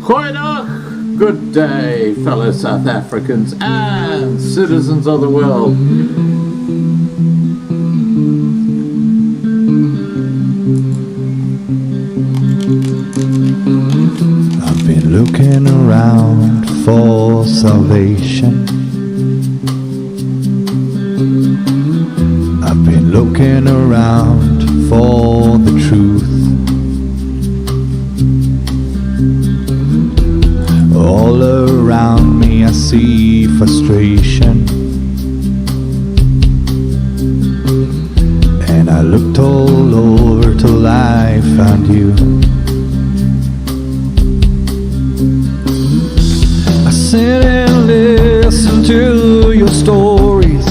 Goeiedag, good day, fellow South Africans and citizens of the world. I've been looking around for salvation. I've been looking around for the truth. All around me I see frustration, and I looked all over till I found you. I sit and listen to your stories,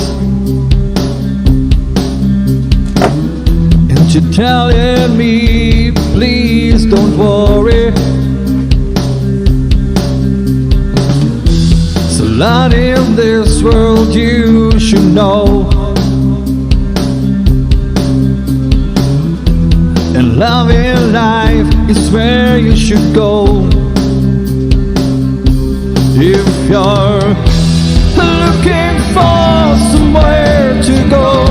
and you're telling me, please don't worry. Lot in this world you should know, and love in life is where you should go. If you're looking for somewhere to go,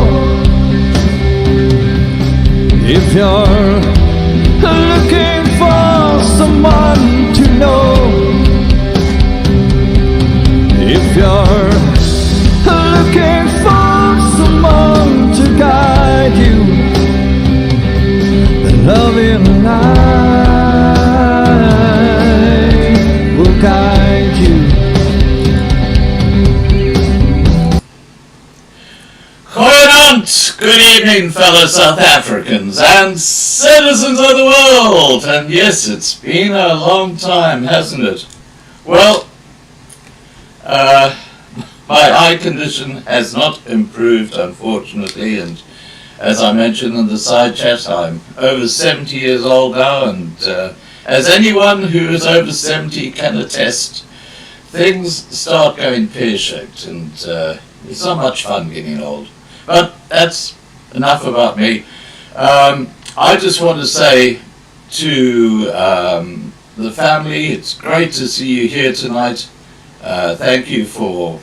if you're looking for someone to know, if you're looking for someone to guide you, then love in life will guide you. Goeienaand, good evening, fellow South Africans and citizens of the world. And yes, it's been a long time, hasn't it? Well, my eye condition has not improved, unfortunately, and as I mentioned in the side chat, I'm over 70 years old now, and as anyone who is over 70 can attest, things start going pear-shaped, and it's not much fun getting old. But that's enough about me. I just want to say to the family, it's great to see you here tonight. Thank you for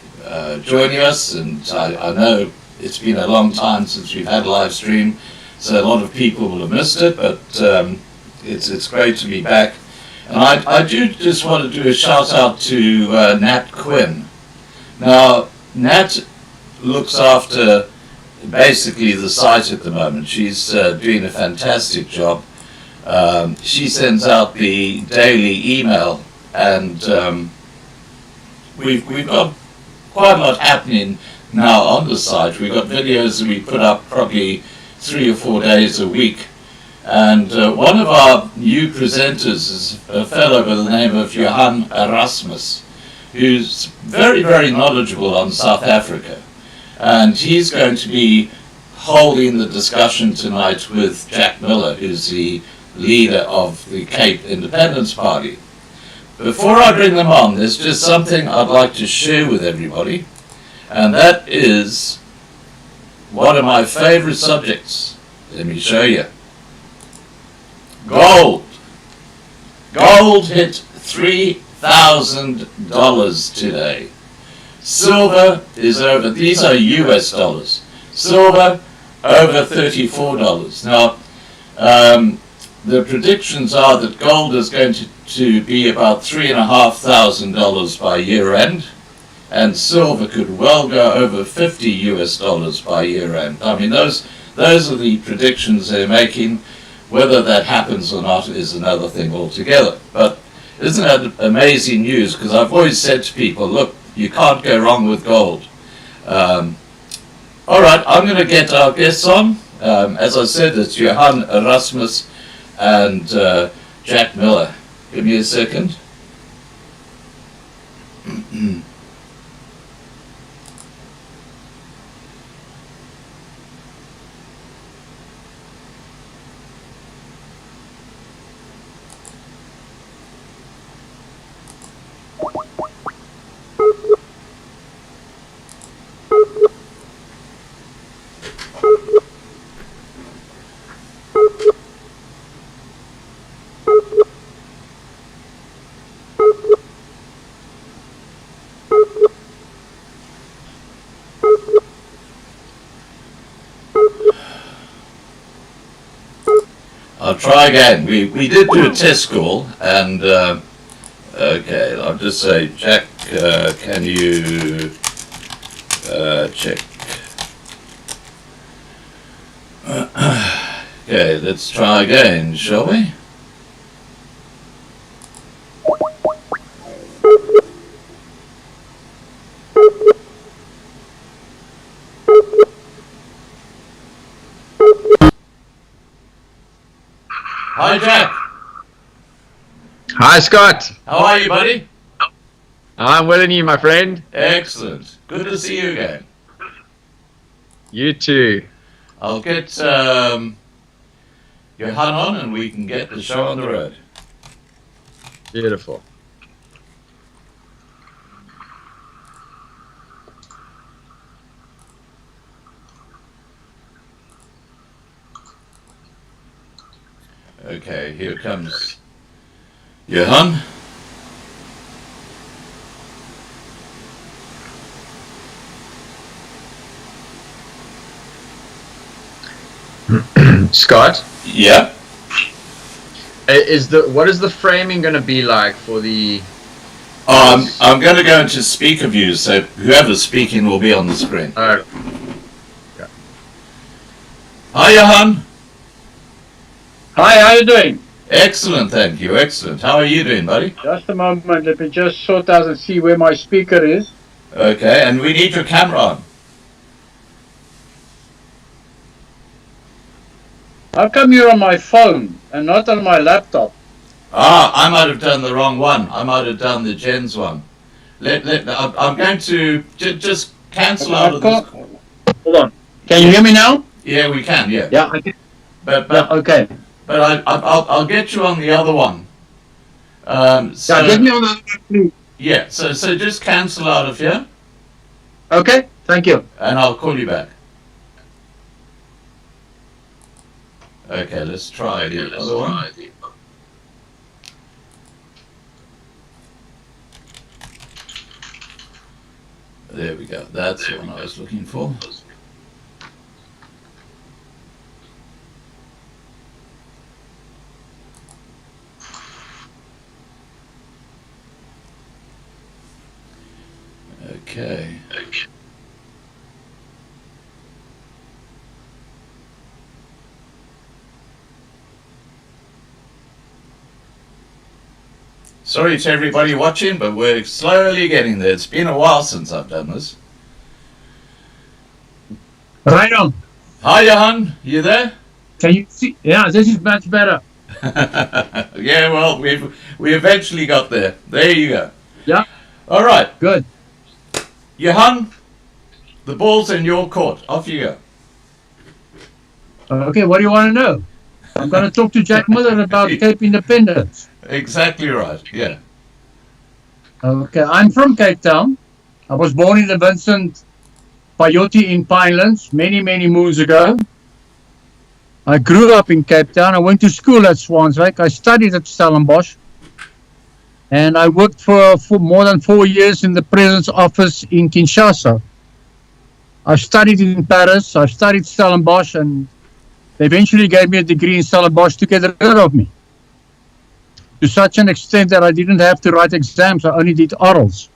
joining us, and I know it's been a long time since we've had a live stream, so a lot of people will have missed it, but it's great to be back. And I do just want to do a shout out to Nat Quinn. Now, Nat looks after basically the site at the moment. She's doing a fantastic job. She sends out the daily email, and We've got quite a lot happening now on the site. We've got videos that we put up probably 3 or 4 days a week. And one of our new presenters is a fellow by the name of Johan Erasmus, who's very, very knowledgeable on South Africa. And he's going to be holding the discussion tonight with Jack Miller, who's the leader of the Cape Independence Party. Before I bring them on, there's just something I'd like to share with everybody, and that is one of my favorite subjects. Let me show you. Gold. Gold hit $3,000 today. Silver is over, these are US dollars. Silver over $34. Now, the predictions are that gold is going to be about $3,500 by year end, and silver could well go over $50 US by year end. I mean, those are the predictions they're making. Whether that happens or not is another thing altogether. But isn't that amazing news? Because I've always said to people, look, you can't go wrong with gold. All right, I'm going to get our guests on. As I said, it's Johan Erasmus and Jack Miller. Give me a second. I'll try again. We did do a test call, and okay, I'll just say, Jack, can you check? Okay, let's try again, shall we? Hi, Jack. Hi, Scott. How are you, buddy? I'm well, and you, my friend? Excellent. Good to see you again. You too. I'll get Johan on and we can get the show on the road. Beautiful. Okay, here comes Johan. Scott, Yeah. what is the framing going to be like for the? I'm going to go into speaker view, so whoever's speaking will be on the screen. Yeah. Hi, Johan. Hi, how you doing? Excellent, thank you. Excellent. How are you doing, buddy? Just a moment, let me just sort out and see where my speaker is. Okay, and we need your camera on. How come you're on my phone and not on my laptop? I might have done the wrong one. I might have done the Jen's one. I'm going to just cancel out of this. Hold on. Can you hear me now? Yeah, we can. Yeah. Yeah, I can. But Okay. But I'll get you on the other one. So, Yeah, get me on the please. yeah. So just cancel out of here, Okay, thank you. and I'll call you back. Okay, let's try the other one. There we go. That's the one I was looking for. Okay. Sorry to everybody watching, but we're slowly getting there. It's been a while since I've done this. Right on. Hi, Johan. You there? Can you see? Yeah, this is much better. Yeah, well, we eventually got there. There you go. Yeah. All right. Good. Johan, the ball's in your court. Off you go. Okay, what do you want to know? I'm going to talk to Jack Miller about Cape Independence. Exactly right. Yeah. Okay, I'm from Cape Town. I was born in the Vincent Peyote in Pinelands many moons ago. I grew up in Cape Town. I went to school at Swanswyk. I studied at Stellenbosch. And I worked for more than 4 years in the President's office in Kinshasa. I've studied in Paris. I've studied Stellenbosch, and they eventually gave me a degree in Stellenbosch to get rid of me. To such an extent that I didn't have to write exams. I only did orals.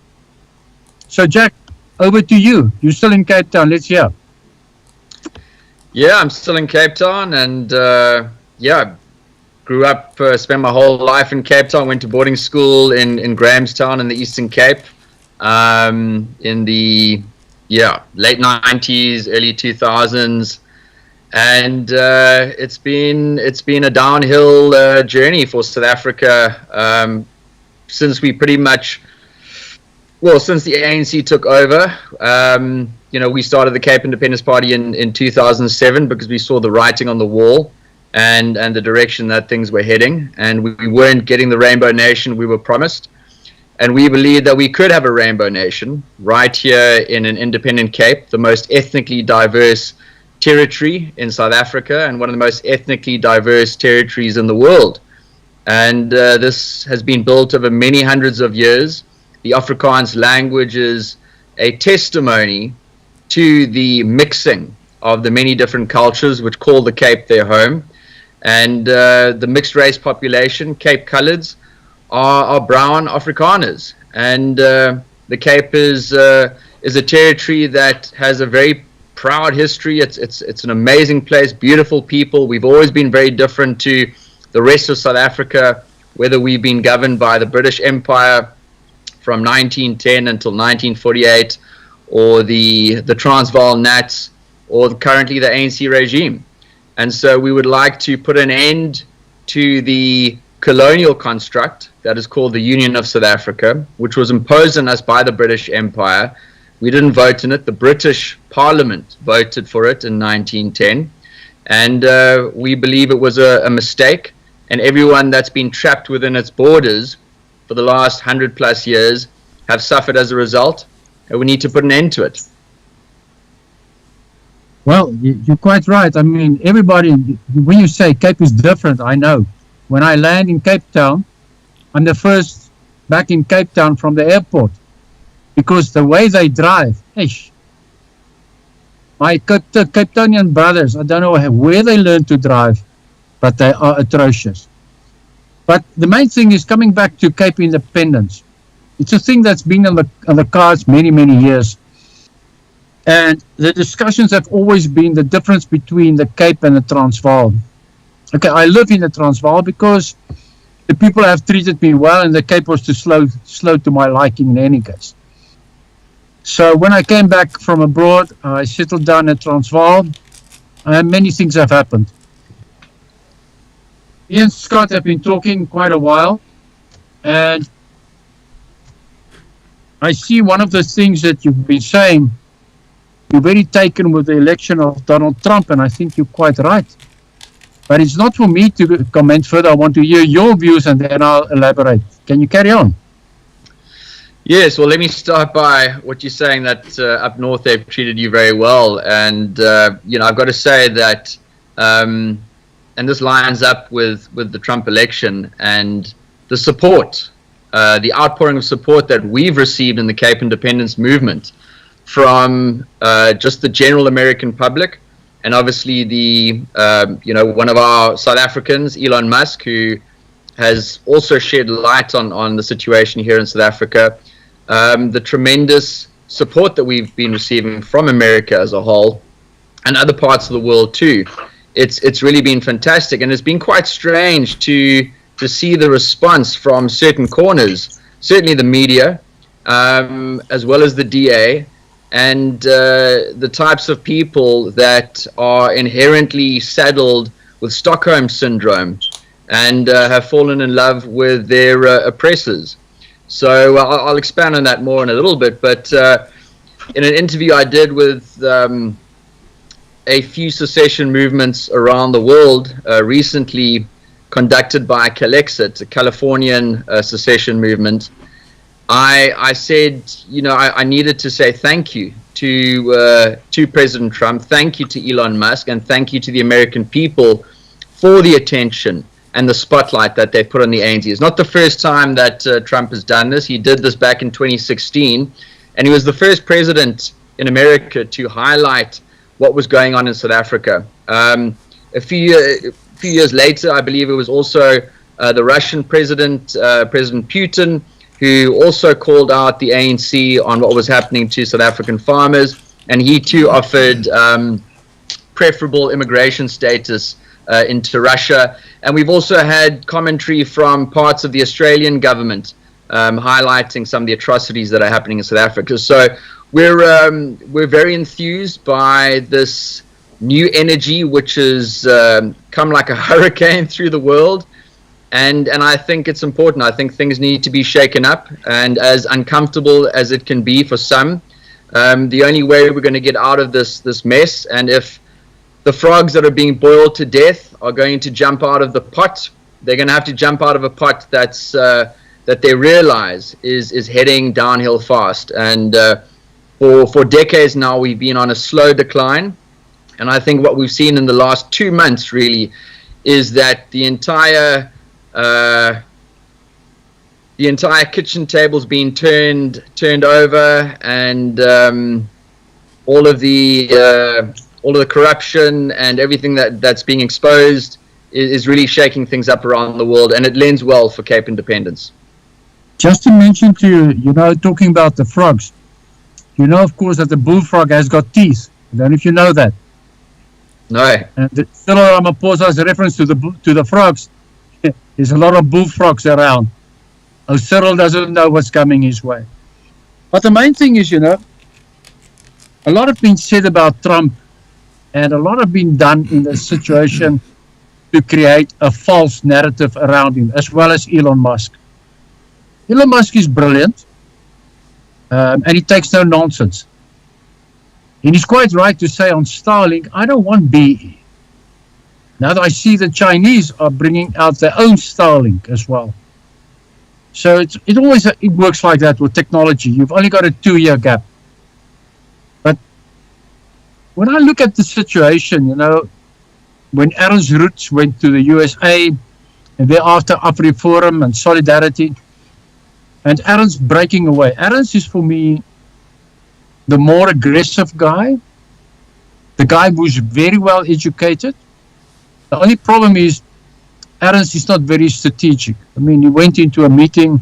So, Jack, over to you. You're still in Cape Town. Let's hear. Yeah, I'm still in Cape Town, and yeah, grew up, spent my whole life in Cape Town. Went to boarding school in Grahamstown in the Eastern Cape, in the late 90s, early 2000s, and it's been a downhill journey for South Africa since we pretty much. Well, since the ANC took over, we started the Cape Independence Party in 2007 because we saw the writing on the wall and the direction that things were heading. And we weren't getting the Rainbow Nation we were promised. And we believed that we could have a Rainbow Nation right here in an independent Cape, the most ethnically diverse territory in South Africa and one of the most ethnically diverse territories in the world. And this has been built over many hundreds of years. The Afrikaans language is a testimony to the mixing of the many different cultures which call the Cape their home. And the mixed race population, Cape Coloureds, are brown Afrikaners. And the Cape is a territory that has a very proud history. It's an amazing place, beautiful people. We've always been very different to the rest of South Africa, whether we've been governed by the British Empire from 1910 until 1948, or the Transvaal Nats, or currently the ANC regime. And so we would like to put an end to the colonial construct that is called the Union of South Africa, which was imposed on us by the British Empire. We didn't vote in it. The British Parliament voted for it in 1910. And we believe it was a mistake. And everyone that's been trapped within its borders for the last 100+ years have suffered as a result. And we need to put an end to it. Well, you're quite right. I mean, everybody, when you say Cape is different, I know. When I land in Cape Town, I'm the first back in Cape Town from the airport, because the way they drive, my Cape Townian brothers, I don't know where they learned to drive, but they are atrocious. But the main thing is coming back to Cape independence. It's a thing that's been on the cards many, many years. And the discussions have always been the difference between the Cape and the Transvaal. Okay, I live in the Transvaal because the people have treated me well, and the Cape was too slow to my liking in any case. So when I came back from abroad, I settled down at Transvaal, and many things have happened. Ian and Scott have been talking quite a while, and I see one of the things that you've been saying, you're very taken with the election of Donald Trump, and I think you're quite right. But it's not for me to comment further. I want to hear your views, and then I'll elaborate. Can you carry on? Yes, well, let me start by what you're saying, that up north they've treated you very well. And, I've got to say that, and this lines up with the Trump election and the support, the outpouring of support that we've received in the Cape Independence movement from just the general American public. And obviously one of our South Africans, Elon Musk, who has also shed light on the situation here in South Africa, the tremendous support that we've been receiving from America as a whole and other parts of the world too. It's really been fantastic, and it's been quite strange to see the response from certain corners, certainly the media, as well as the DA, and the types of people that are inherently saddled with Stockholm syndrome and have fallen in love with their oppressors. So I'll expand on that more in a little bit, but in an interview I did with a few secession movements around the world recently conducted by Calexit, a Californian secession movement, I said, I needed to say thank you to President Trump, thank you to Elon Musk, and thank you to the American people for the attention and the spotlight that they put on the ANC. It's not the first time that Trump has done this. He did this back in 2016, and he was the first president in America to highlight what was going on in South Africa. A few years later, I believe it was also the Russian president, President Putin, who also called out the ANC on what was happening to South African farmers, and he too offered preferable immigration status into Russia. And we've also had commentary from parts of the Australian government highlighting some of the atrocities that are happening in South Africa. So we're very enthused by this new energy, which has come like a hurricane through the world. And I think it's important. I think things need to be shaken up, and as uncomfortable as it can be for some, the only way we're going to get out of this mess, and if the frogs that are being boiled to death are going to jump out of the pot, they're going to have to jump out of a pot that they realize is heading downhill fast. And for decades now, we've been on a slow decline, and I think what we've seen in the last 2 months really is that the entire kitchen table's been turned over, and all of the corruption and everything that's being exposed is really shaking things up around the world, and it lends well for Cape independence. Just to mention to you, you know, talking about the frogs, you know, of course, that the bullfrog has got teeth. I don't know if you know that. No. And the Cyril Ramaphosa's reference to the frogs, there's a lot of bullfrogs around. Oh, Cyril doesn't know what's coming his way. But the main thing is, you know, a lot has been said about Trump, and a lot has been done in the situation to create a false narrative around him, as well as Elon Musk. Elon Musk is brilliant, and he takes no nonsense. And he's quite right to say on Starlink, I don't want BE. Now that I see the Chinese are bringing out their own Starlink as well. So it works like that with technology. You've only got a 2-year gap. But when I look at the situation, you know, when Aaron's Roots went to the USA, and thereafter AfriForum and Solidarity, and Aaron's breaking away. Aaron's is for me the more aggressive guy, the guy who's very well educated. The only problem is Aaron's is not very strategic. I mean, he went into a meeting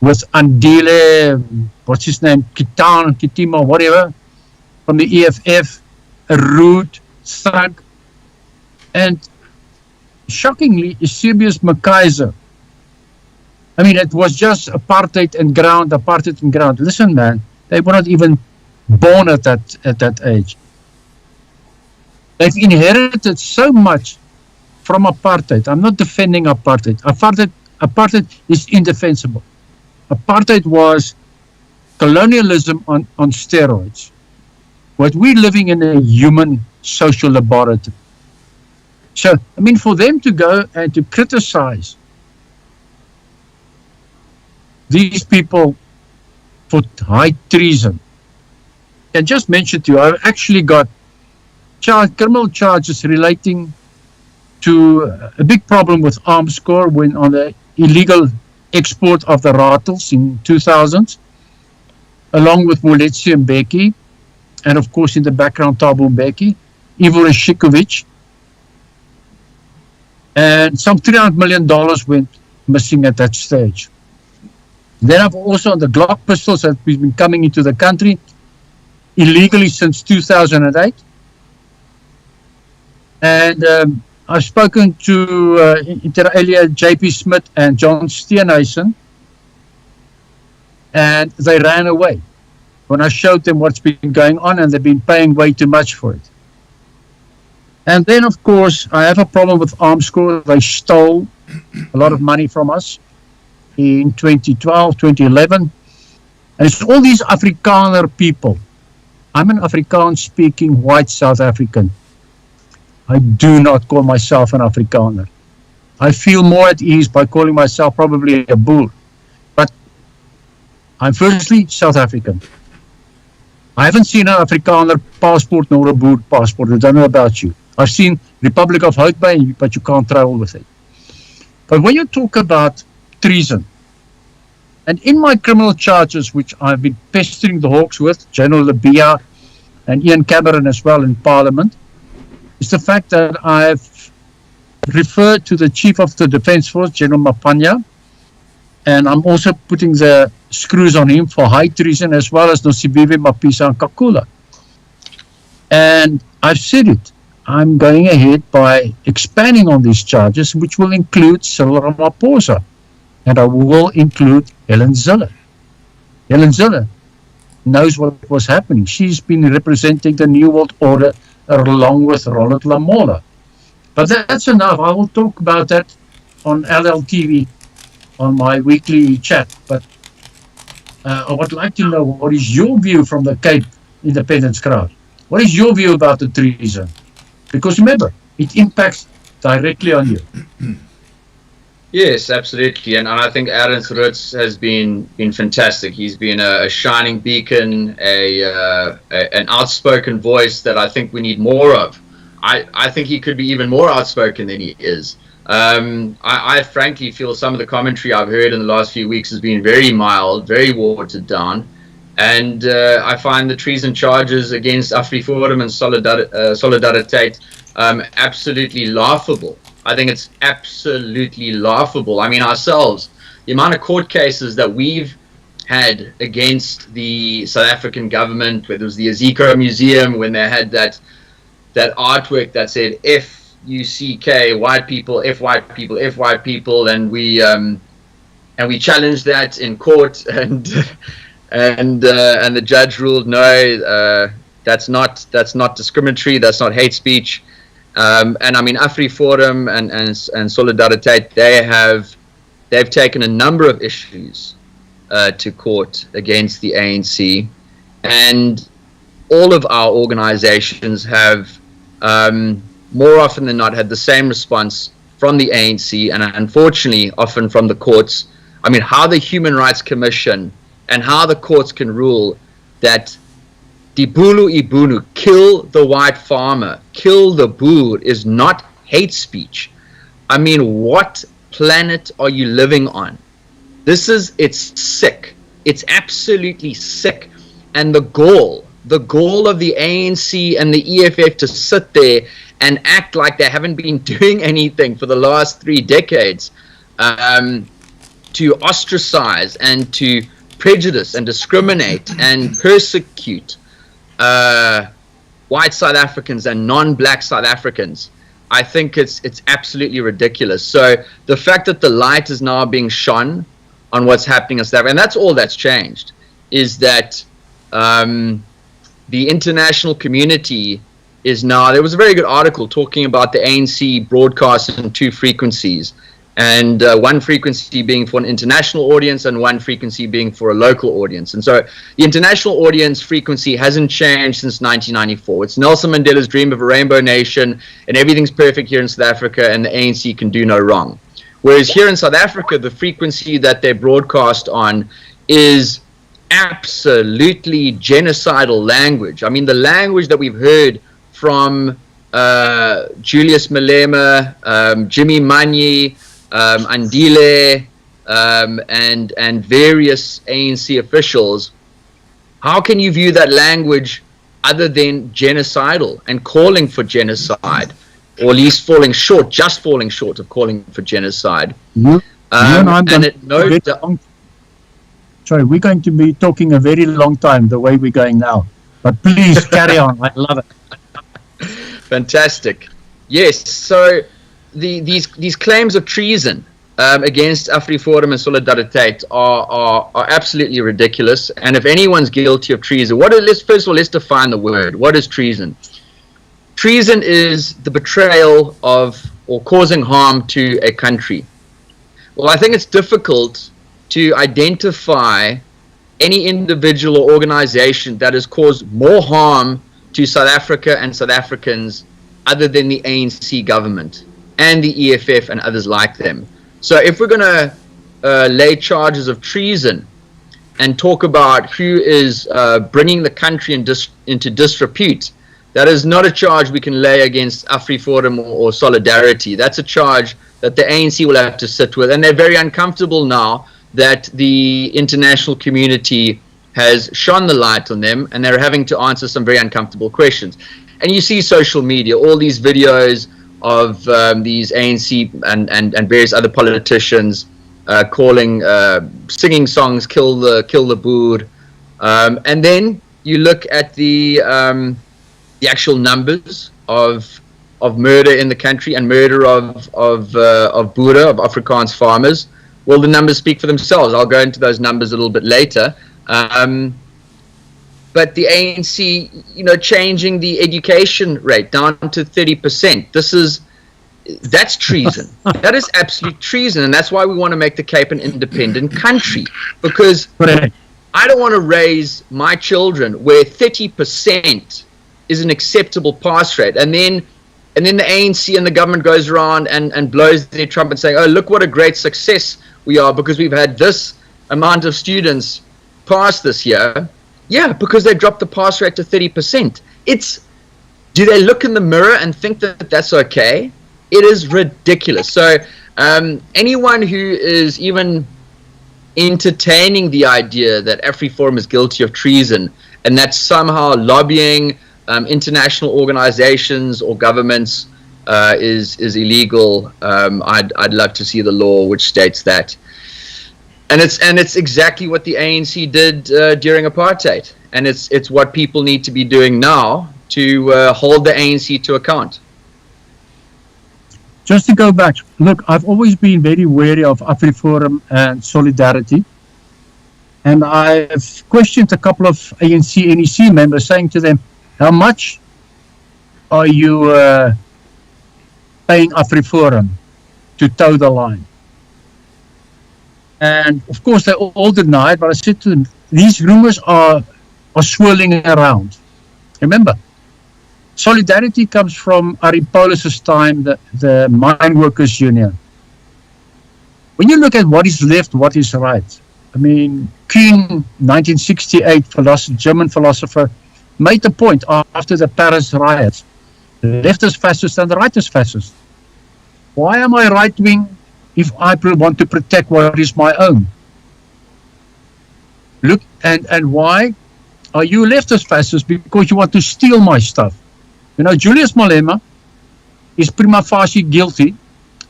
with Andile, what's his name, Kitima, whatever, from the EFF, a rude thug, and shockingly, Eusebius McKaiser. I mean, it was just apartheid and ground. Listen, man, they were not even born at that age. They've inherited so much from apartheid. I'm not defending apartheid. Apartheid is indefensible. Apartheid was colonialism on steroids. What we're living in a human social laboratory. So, I mean, for them to go and to criticize these people for high treason. And just mention to you, I've actually got criminal charges relating to a big problem with Armscor when on the illegal export of the rattles in 2000s, along with Moletsi and Mbeki, and of course in the background Thabo Mbeki, Ivo Reshikovic, and some $300 million went missing at that stage. Then I've also, the Glock pistols that have been coming into the country illegally since 2008. And I've spoken to inter alia JP Smith and John Steenhuisen, and they ran away when I showed them what's been going on, and they've been paying way too much for it. And then, of course, I have a problem with Armscor. They stole a lot of money from us in 2012, 2011. And it's all these Afrikaner people. I'm an Afrikaans-speaking white South African. I do not call myself an Afrikaner. I feel more at ease by calling myself probably a Boer. But I'm firstly South African. I haven't seen an Afrikaner passport nor a Boer passport. I don't know about you. I've seen Republic of Houtbay, but you can't travel with it. But when you talk about treason, and in my criminal charges, which I've been pestering the Hawks with, General Labia and Ian Cameron as well in Parliament, is the fact that I've referred to the Chief of the Defence Force, General Mapanya, and I'm also putting the screws on him for high treason, as well as Nosibiwe Mapisa and Kakula. And I've said it. I'm going ahead by expanding on these charges, which will include Cyril Ramaphosa, and I will include Helen Zille. Helen Zille knows what was happening. She's been representing the New World Order along with Ronald Lamola. But that's enough. I will talk about that on LLTV on my weekly chat. But I would like to know, what is your view from the Cape independence crowd? What is your view about the treason? Because remember, it impacts directly on you. Yes, absolutely, and I think Aaron Roots has been fantastic. He's been a shining beacon, an outspoken voice that I think we need more of. I think he could be even more outspoken than he is. I frankly feel some of the commentary I've heard in the last few weeks has been very mild, very watered down, and I find the treason charges against AfriForum and Solidarity absolutely laughable. I think it's absolutely laughable. I mean, ourselves, the amount of court cases that we've had against the South African government, whether it was the Aziko Museum, when they had that artwork that said F-U-C-K, white people, F white people, F white people, and we challenged that in court, and the judge ruled no, that's not discriminatory, that's not hate speech. And I mean, AfriForum and Solidariteit, they've taken a number of issues to court against the ANC, and all of our organizations have more often than not had the same response from the ANC, and unfortunately often from the courts. I mean, how the Human Rights Commission and how the courts can rule that Dibulu Ibunu, kill the white farmer, kill the Boer, is not hate speech. I mean, what planet are you living on? It's sick. It's absolutely sick. And the gall of the ANC and the EFF to sit there and act like they haven't been doing anything for the last 3 decades, to ostracize and to prejudice and discriminate and persecute white South Africans and non-black South Africans. I think it's absolutely ridiculous. So the fact that the light is now being shone on what's happening in South Africa, and that's all that's changed, is that the international community is now, there was a very good article talking about the ANC broadcast in 2 frequencies, and one frequency being for an international audience and one frequency being for a local audience. And so the international audience frequency hasn't changed since 1994. It's Nelson Mandela's dream of a rainbow nation, and everything's perfect here in South Africa, and the ANC can do no wrong. Whereas here in South Africa, the frequency that they broadcast on is absolutely genocidal language. I mean, the language that we've heard from Julius Malema, Jimmy Manyi, Andile, and various ANC officials, how can you view that language other than genocidal and calling for genocide, or at least falling short of calling for genocide? Sorry, we're going to be talking a very long time the way we're going now, but please carry on. I love it. Fantastic. Yes, so these claims of treason against AfriForum and Solidariteit are absolutely ridiculous. And if anyone's guilty of treason, first of all, let's define the word. What is treason? Treason is the betrayal of or causing harm to a country. Well, I think it's difficult to identify any individual or organization that has caused more harm to South Africa and South Africans other than the ANC government and the EFF and others like them. So if we're going to lay charges of treason and talk about who is bringing the country into disrepute, that is not a charge we can lay against AfriForum or Solidarity. That's a charge that the ANC will have to sit with, and they're very uncomfortable now that the international community has shone the light on them, and they're having to answer some very uncomfortable questions. And you see social media, all these videos of these ANC and various other politicians singing songs, kill the Boer, and then you look at the actual numbers of murder in the country and murder of Boere, of Afrikaans farmers. Well, the numbers speak for themselves. I'll go into those numbers a little bit later. But the ANC, changing the education rate down to 30%. That's treason. That is absolute treason, and that's why we want to make the Cape an independent country. Because I don't want to raise my children where 30% is an acceptable pass rate, and then the ANC and the government goes around and blows their trumpet saying, "Oh, look what a great success we are because we've had this amount of students pass this year." Yeah, because they dropped the pass rate to 30%. Do they look in the mirror and think that that's okay? It is ridiculous. So anyone who is even entertaining the idea that AfriForum is guilty of treason and that's somehow lobbying international organizations or governments is illegal, I'd love to see the law which states that. And it's exactly what the ANC did during apartheid, and it's what people need to be doing now to hold the ANC to account. Just to go back, look, I've always been very wary of AfriForum and Solidarity. And I've questioned a couple of ANC NEC members, saying to them, how much are you paying AfriForum to toe the line? And of course, they all denied, but I said to them, these rumors are swirling around. Remember, Solidarity comes from Aripolis' time, the Mine Workers Union. When you look at what is left, what is right, I mean, Kuhn, 1968 German philosopher, made the point after the Paris riots, the left is fascist and the right is fascist. Why am I right-wing if I want to protect what is my own? Look, and why are you leftist fascist? Because you want to steal my stuff. You know, Julius Malema is prima facie guilty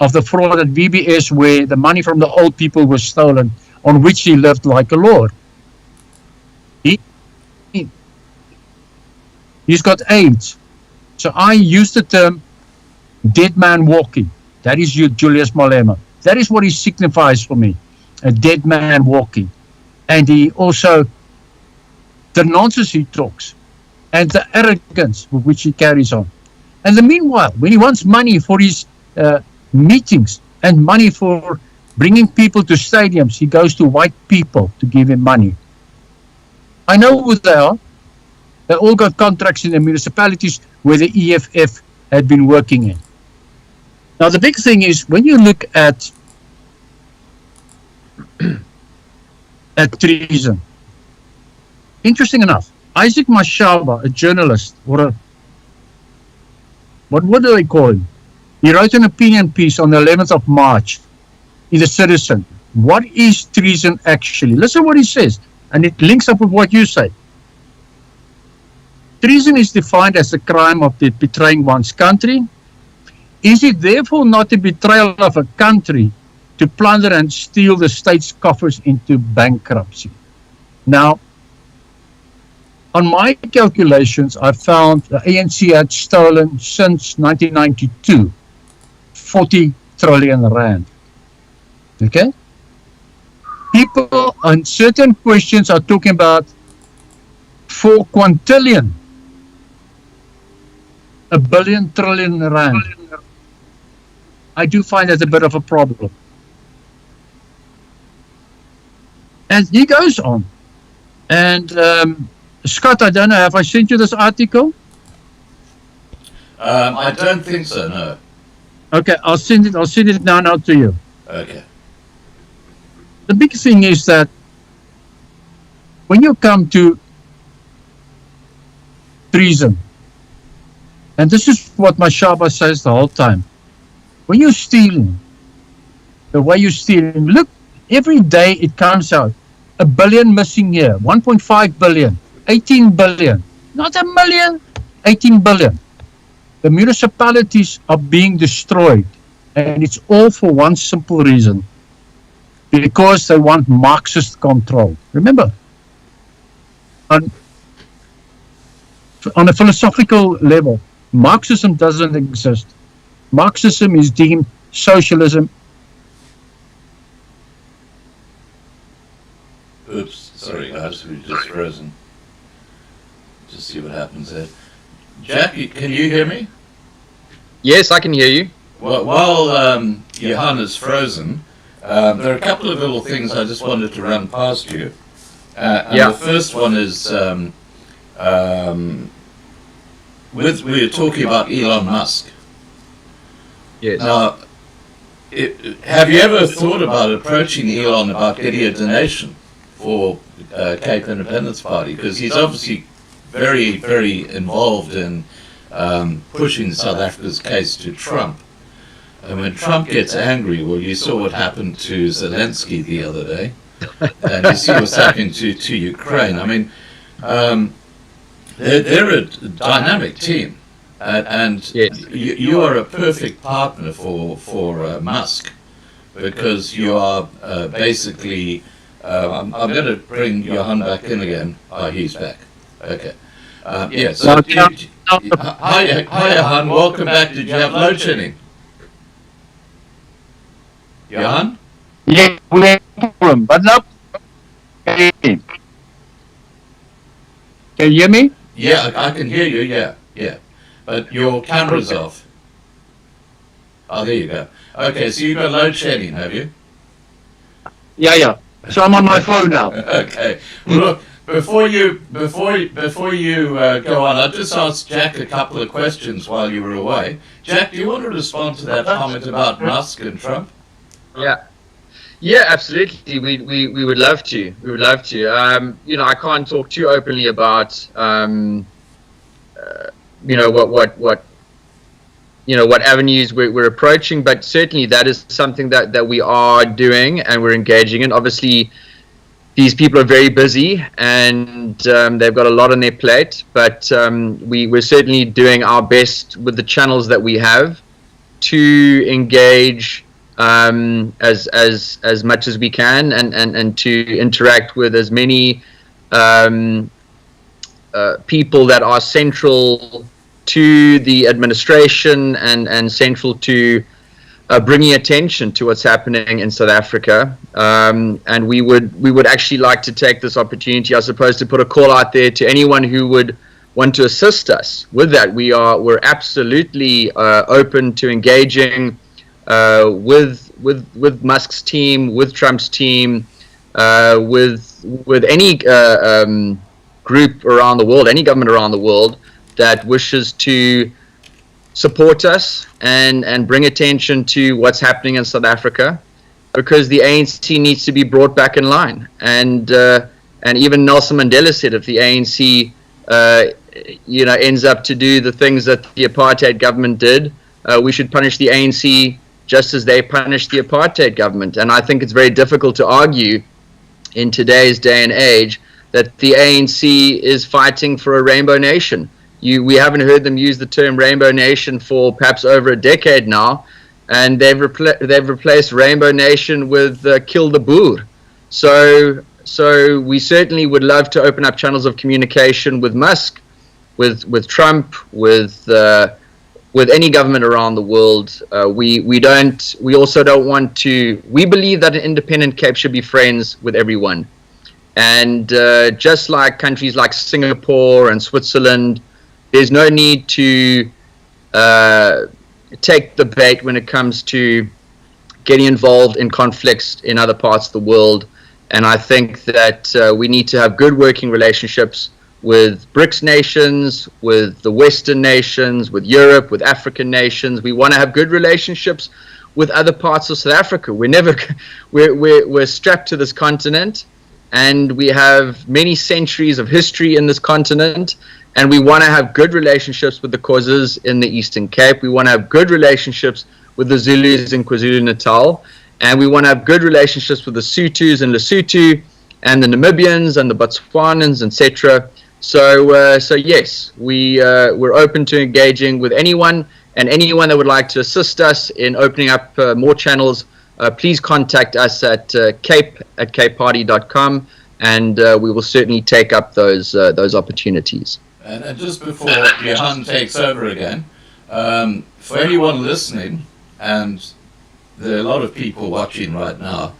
of the fraud at VBS, where the money from the old people was stolen, on which he lived like a lord. He's got AIDS. So I use the term dead man walking. That is Julius Malema. That is what he signifies for me, a dead man walking. And he also, the nonsense he talks, and the arrogance with which he carries on. And the meanwhile, when he wants money for his meetings and money for bringing people to stadiums, he goes to white people to give him money. I know who they are. They all got contracts in the municipalities where the EFF had been working in. Now, the big thing is, when you look at treason, interesting enough, Isaac Mashaba, a journalist, what do they call him? He wrote an opinion piece on the 11th of March in the Citizen. What is treason actually? Listen what he says, and it links up with what you say. Treason is defined as the crime of betraying one's country. Is it therefore not a betrayal of a country to plunder and steal the state's coffers into bankruptcy? Now, on my calculations, I found the ANC had stolen since 1992 40 trillion rand. Okay? People on certain questions are talking about 4 quintillion, a billion trillion rand. I do find that a bit of a problem. And he goes on. And Scott, I don't know, have I sent you this article? I don't think so, no. Okay, I'll send it now to you. Okay. The big thing is that when you come to treason, and this is what Mashaba says the whole time, when you're stealing, the way you're stealing, look, every day it comes out, 1 billion missing here, 1.5 billion, 18 billion, not a million, 18 billion. The municipalities are being destroyed, and it's all for one simple reason, because they want Marxist control. Remember, on a philosophical level, Marxism doesn't exist. Marxism is deemed socialism. Oops, sorry guys, we've just frozen. Just see what happens there. Jack, can you hear me? Yes, I can hear you. Well, while Johan is frozen, there are a couple of little things I just wanted to run past you. And Yeah. the first one is, we were talking about Elon Musk. Yes. Now, have you ever thought about approaching Elon about getting a donation for Cape Independence Party? Because he's obviously very, very involved in pushing South Africa's case to Trump. And when Trump gets angry, well, you saw what happened to Zelensky the other day, and you see what's happening to Ukraine. I mean, they're a dynamic team, And Yes. you are a perfect partner for Musk, because you are basically. I'm going to bring Johan back in again. Oh, he's back. Okay. Yeah. So, hi, Johan. Welcome back. Did you have load shedding? Johan? Yeah, we have a problem, but now can you hear me? Yeah, I can hear you. Yeah, yeah. But your camera's off. Oh, there you go. Okay, so you've got load shedding, have you? Yeah. So I'm on my phone now. Okay. Well, look, before you go on, I just asked Jack a couple of questions while you were away. Jack, do you want to respond to that comment about Musk and Trump? Yeah, absolutely. We would love to. We would love to. I can't talk too openly about what avenues we're approaching, but certainly that is something that we are doing and we're engaging in. Obviously, these people are very busy and they've got a lot on their plate, but we're certainly doing our best with the channels that we have to engage as much as we can and to interact with as many people that are central to the administration and central to bringing attention to what's happening in South Africa. And we would actually like to take this opportunity, I suppose, to put a call out there to anyone who would want to assist us with that. We're absolutely open to engaging with Musk's team, with Trump's team, with any group around the world, any government around the world that wishes to support us and bring attention to what's happening in South Africa, because the ANC needs to be brought back in line. And even Nelson Mandela said, if the ANC ends up to do the things that the apartheid government did, we should punish the ANC just as they punished the apartheid government. And I think it's very difficult to argue in today's day and age that the ANC is fighting for a rainbow nation. We haven't heard them use the term rainbow nation for perhaps over a decade now, and they've replaced rainbow nation with kill the Boer. So we certainly would love to open up channels of communication with Musk, with Trump, with any government around the world. We also don't want to. We believe that an independent Cape should be friends with everyone, and just like countries like Singapore and Switzerland, there's no need to take the bait when it comes to getting involved in conflicts in other parts of the world. And I think that we need to have good working relationships with BRICS nations, with the Western nations, with Europe, with African nations. We want to have good relationships with other parts of South Africa. We're strapped to this continent, and we have many centuries of history in this continent. And we want to have good relationships with the Khoisas in the Eastern Cape. We want to have good relationships with the Zulus in KwaZulu-Natal. And we want to have good relationships with the Sothos in Lesotho, and the Namibians and the Botswanans, etc. So yes, we're open to engaging with anyone, and anyone that would like to assist us in opening up more channels, please contact us at cape@capeparty.com, and we will certainly take up those opportunities. And just before Johan takes over again, for anyone listening, and there are a lot of people watching right now,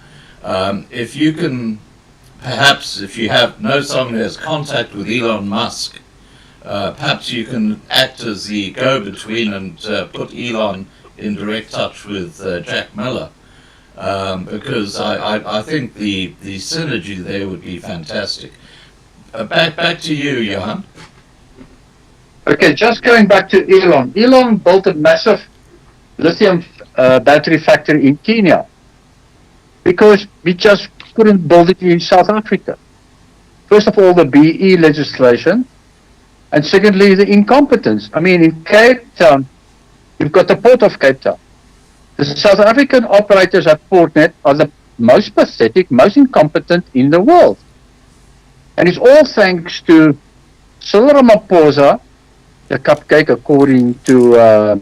if you can, perhaps if you know someone who has contact with Elon Musk, perhaps you can act as the go-between and put Elon in direct touch with Jack Miller, because I think the synergy there would be fantastic. Back to you, Johan. Okay, just going back to Elon. Elon built a massive lithium battery factory in Kenya because we just couldn't build it in South Africa. First of all, the BE legislation, and secondly, the incompetence. I mean, in Cape Town, you've got the Port of Cape Town. The South African operators at Portnet are the most pathetic, most incompetent in the world. And it's all thanks to Cyril Ramaphosa, a cupcake according to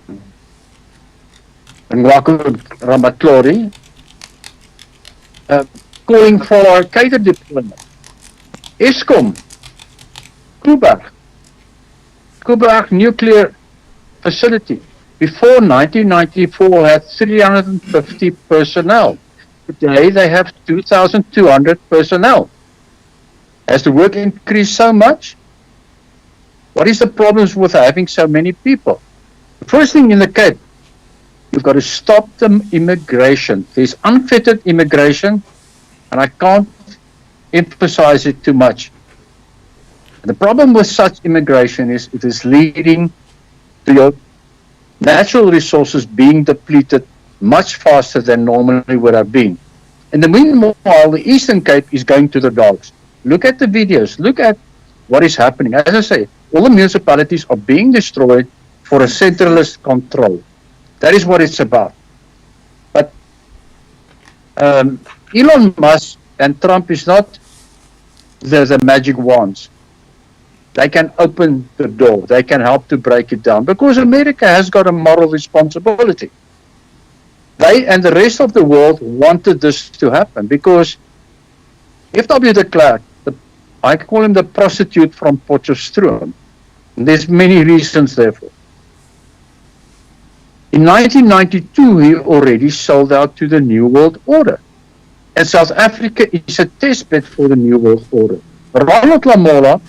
Ngwaku Ramatlori, calling for cater deployment. Eskom, Kuberg nuclear facility, before 1994 had 350 personnel. Today they have 2,200 personnel. Has the work increased so much? What is the problems with having so many people? The first thing in the Cape, you've got to stop the immigration. There's unfettered immigration, and I can't emphasize it too much. The problem with such immigration is it is leading to your natural resources being depleted much faster than normally would have been. In the meanwhile, the Eastern Cape is going to the dogs. Look at the videos. Look at what is happening. As I say, all the municipalities are being destroyed for a centralist control. That is what it's about. But Elon Musk and Trump is not the magic wands. They can open the door. They can help to break it down because America has got a moral responsibility. They and the rest of the world wanted this to happen because F.W. de Klerk, I call him the prostitute from Potchefstroom. There's many reasons therefore. In 1992, he already sold out to the New World Order. And South Africa is a testbed for the New World Order. Ronald Lamola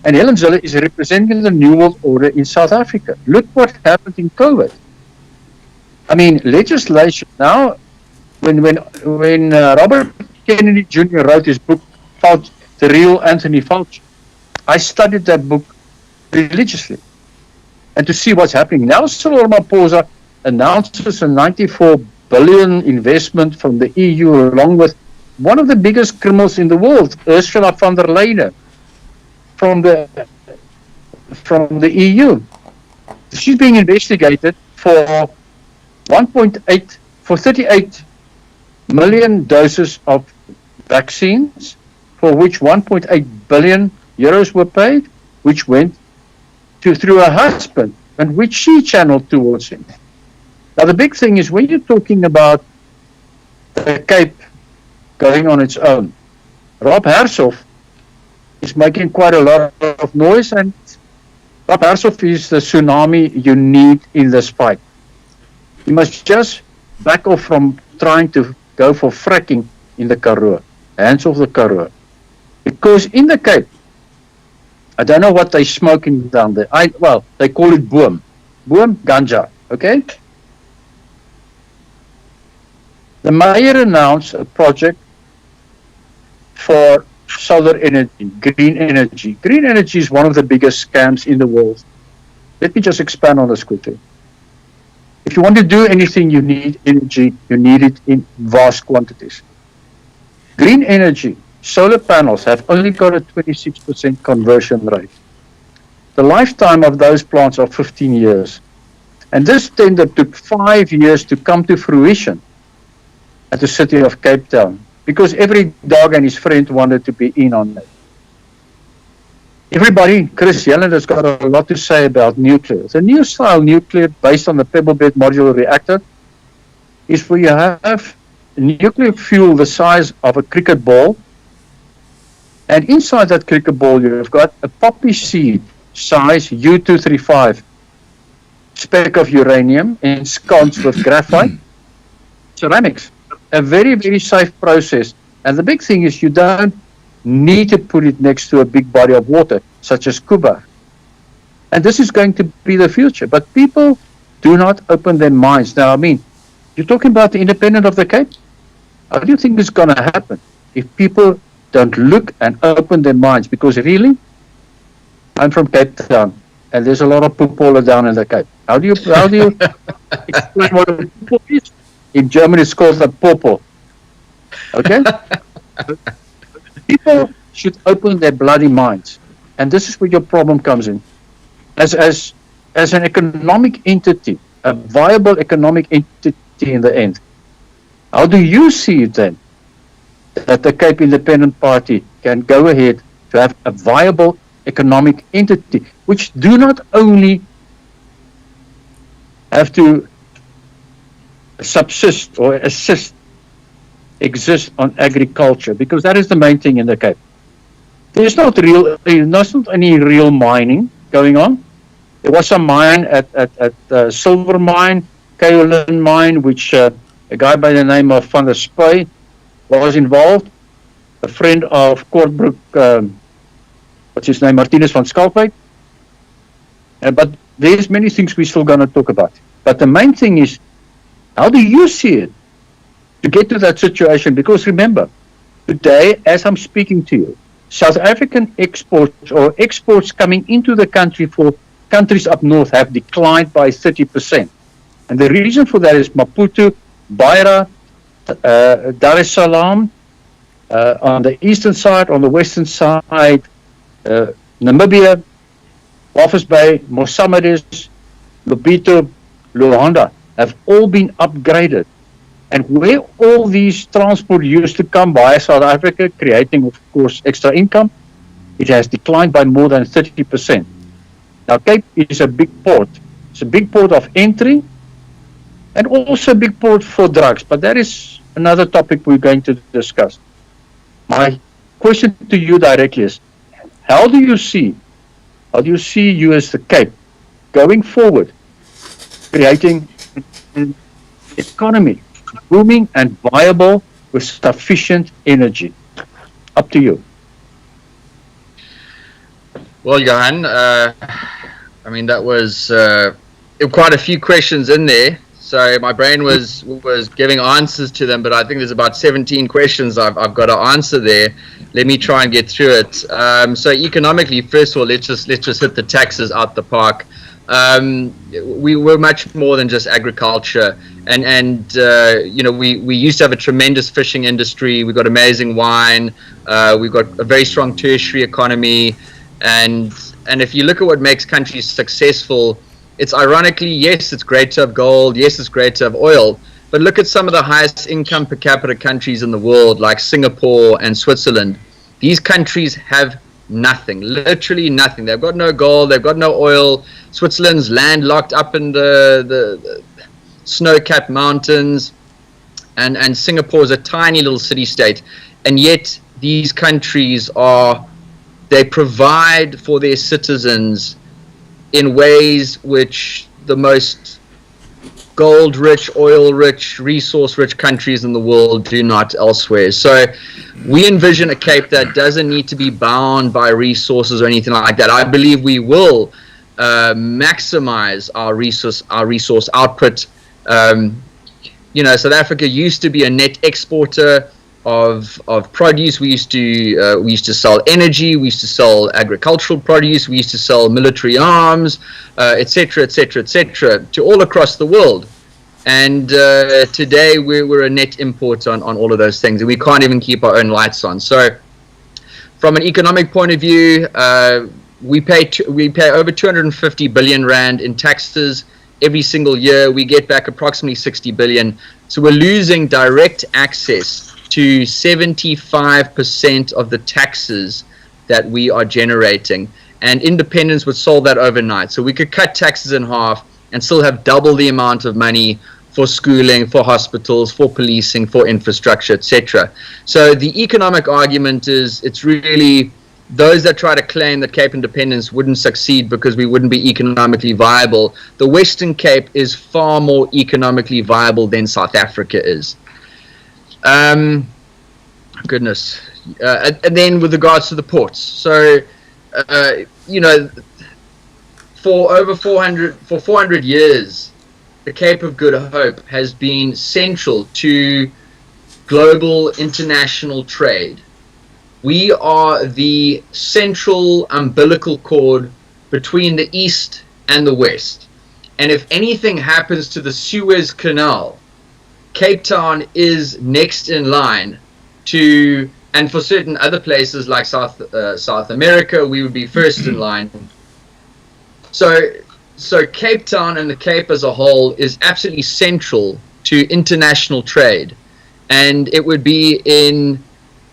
and Helen Zille is representing the New World Order in South Africa. Look what happened in COVID. I mean, legislation now, when Robert Kennedy Jr. wrote his book, The Real Anthony Fauci, I studied that book religiously. And to see what's happening now, Cyril Ramaphosa announces a 94 billion investment from the EU, along with one of the biggest criminals in the world, Ursula von der Leyen, from the EU. She's being investigated for 38 million doses of vaccines, for which 1.8 billion euros were paid, which went through her husband, and which she channeled towards him. Now the big thing is when you're talking about the Cape going on its own, Rob Hersov is making quite a lot of noise, and Rob Hersov is the tsunami you need in this fight. You must just back off from trying to go for fracking in the Karoo, hands off the Karoo. Because in the Cape, I don't know what they're smoking down there. Well, they call it boom. Boom, ganja, okay? The mayor announced a project for solar energy, green energy. Green energy is one of the biggest scams in the world. Let me just expand on this quickly. If you want to do anything, you need energy. You need it in vast quantities. Green energy, solar panels have only got a 26% conversion rate. The lifetime of those plants are 15 years. And this tender took 5 years to come to fruition at the city of Cape Town, because every dog and his friend wanted to be in on it. Everybody, Chris Yellen has got a lot to say about nuclear. The new style nuclear based on the pebble bed modular reactor is where you have nuclear fuel the size of a cricket ball, and inside that cricket ball you've got a poppy seed size U-235 speck of uranium ensconced with graphite ceramics. A very, very safe process. And the big thing is you don't need to put it next to a big body of water, such as Cuba. And this is going to be the future. But people do not open their minds. Now, I mean, you're talking about the independent of the Cape? How do you think it's going to happen if people don't look and open their minds? Because really, I'm from Cape Town, and there's a lot of poepola down in the Cape. How do you explain what a poepola is? In German, it's called a popo. Okay? People should open their bloody minds. And this is where your problem comes in. As an economic entity, a viable economic entity in the end, how do you see it then that the Cape Independent Party can go ahead to have a viable economic entity, which do not only have to subsist or exist on agriculture, because that is the main thing in the Cape. There's not any real mining going on. There was some mine at silver mine, kaolin mine, which a guy by the name of Van der Spy was involved, a friend of Kortbroek, what's his name, Martinez van Schalkwyk. But there's many things we're still going to talk about. But the main thing is, how do you see it to get to that situation? Because remember, today, as I'm speaking to you, South African exports or exports coming into the country for countries up north have declined by 30%. And the reason for that is Maputo, Beira, Dar es Salaam, on the eastern side, on the western side, Namibia, Walvis Bay, Mosamaris, Lobito, Luanda have all been upgraded. And where all these transport used to come via South Africa, creating, of course, extra income, it has declined by more than 30%. Now, Cape is a big port. It's a big port of entry and also a big port for drugs. But that is another topic we're going to discuss. My question to you directly is, how do you see you as the Cape going forward, creating an economy booming and viable with sufficient energy? Up to you. Well, Johan, I mean, that was quite a few questions in there. So my brain was giving answers to them, but I think there's about 17 questions I've got to answer there. Let me try and get through it. So economically, first of all, let's just hit the taxes out the park. We were much more than just agriculture, and you know, we used to have a tremendous fishing industry. We've got amazing wine. We've got a very strong tertiary economy, and if you look at what makes countries successful, it's ironically, yes, it's great to have gold, yes, it's great to have oil, but look at some of the highest income per capita countries in the world, like Singapore and Switzerland. These countries have nothing, literally nothing. They've got no gold, they've got no oil. Switzerland's landlocked up in the snow-capped mountains, and Singapore's a tiny little city-state, and yet these countries they provide for their citizens in ways which the most gold-rich, oil-rich, resource-rich countries in the world do not elsewhere. So we envision a Cape that doesn't need to be bound by resources or anything like that. I believe we will maximize our resource output. You know, South Africa used to be a net exporter of produce. We used to sell energy, we used to sell agricultural produce, we used to sell military arms, etc., etc., etc., to all across the world. And today we're a net importer on all of those things, and we can't even keep our own lights on. So from an economic point of view, we pay over 250 billion rand in taxes every single year. We get back approximately 60 billion. So we're losing direct access to 75% of the taxes that we are generating, and independence would solve that overnight. So we could cut taxes in half and still have double the amount of money for schooling, for hospitals, for policing, for infrastructure, etc. So the economic argument is, it's really those that try to claim that Cape independence wouldn't succeed because we wouldn't be economically viable. The Western Cape is far more economically viable than South Africa is. Goodness. And then with regards to the ports, so you know, for over 400 years, the Cape of Good Hope has been central to global international trade. We are the central umbilical cord between the East and the West. And if anything happens to the Suez Canal, Cape Town is next in line to, and for certain other places like South America, we would be first in line. So Cape Town and the Cape as a whole is absolutely central to international trade, and it would be in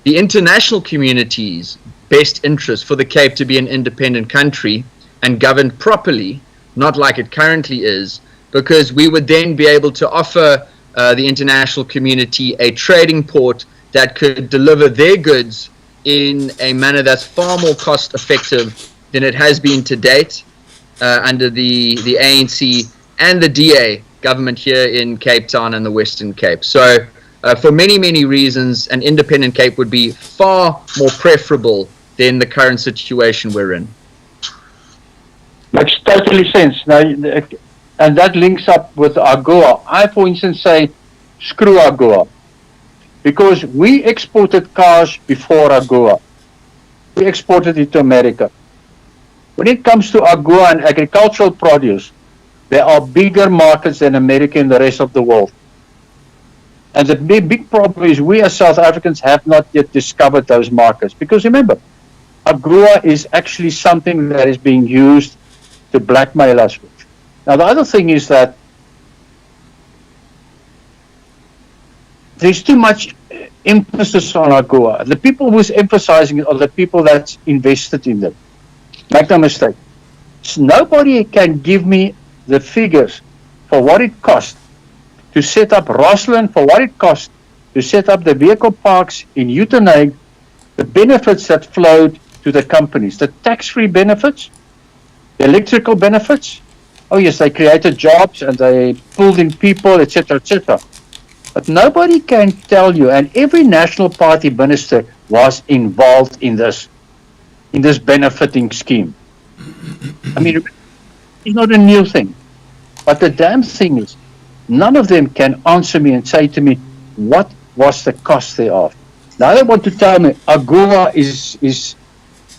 the international community's best interest for the Cape to be an independent country and governed properly, not like it currently is, because we would then be able to offer the international community a trading port that could deliver their goods in a manner that's far more cost effective than it has been to date under the ANC and the DA government here in Cape Town and the Western Cape. So for many, many reasons, an independent Cape would be far more preferable than the current situation we're in. Makes totally sense. Now, and that links up with AGOA. I, for instance, say, screw AGOA. Because we exported cars before AGOA. We exported it to America. When it comes to AGOA and agricultural produce, there are bigger markets than America and the rest of the world. And the big problem is we as South Africans have not yet discovered those markets. Because remember, AGOA is actually something that is being used to blackmail us with. Now, the other thing is that there's too much emphasis on AGOA. The people who's emphasizing it are the people that's invested in them. Make no mistake. Nobody can give me the figures for what it costs to set up Roslyn, for what it costs to set up the vehicle parks in Uitenhage, the benefits that flowed to the companies, the tax-free benefits, the electrical benefits. Oh yes, they created jobs and they pulled in people, etc., etc. But nobody can tell you, and every National Party minister was involved in this benefiting scheme. I mean, it's not a new thing. But the damn thing is, none of them can answer me and say to me, what was the cost thereof? Now they want to tell me, AGOA is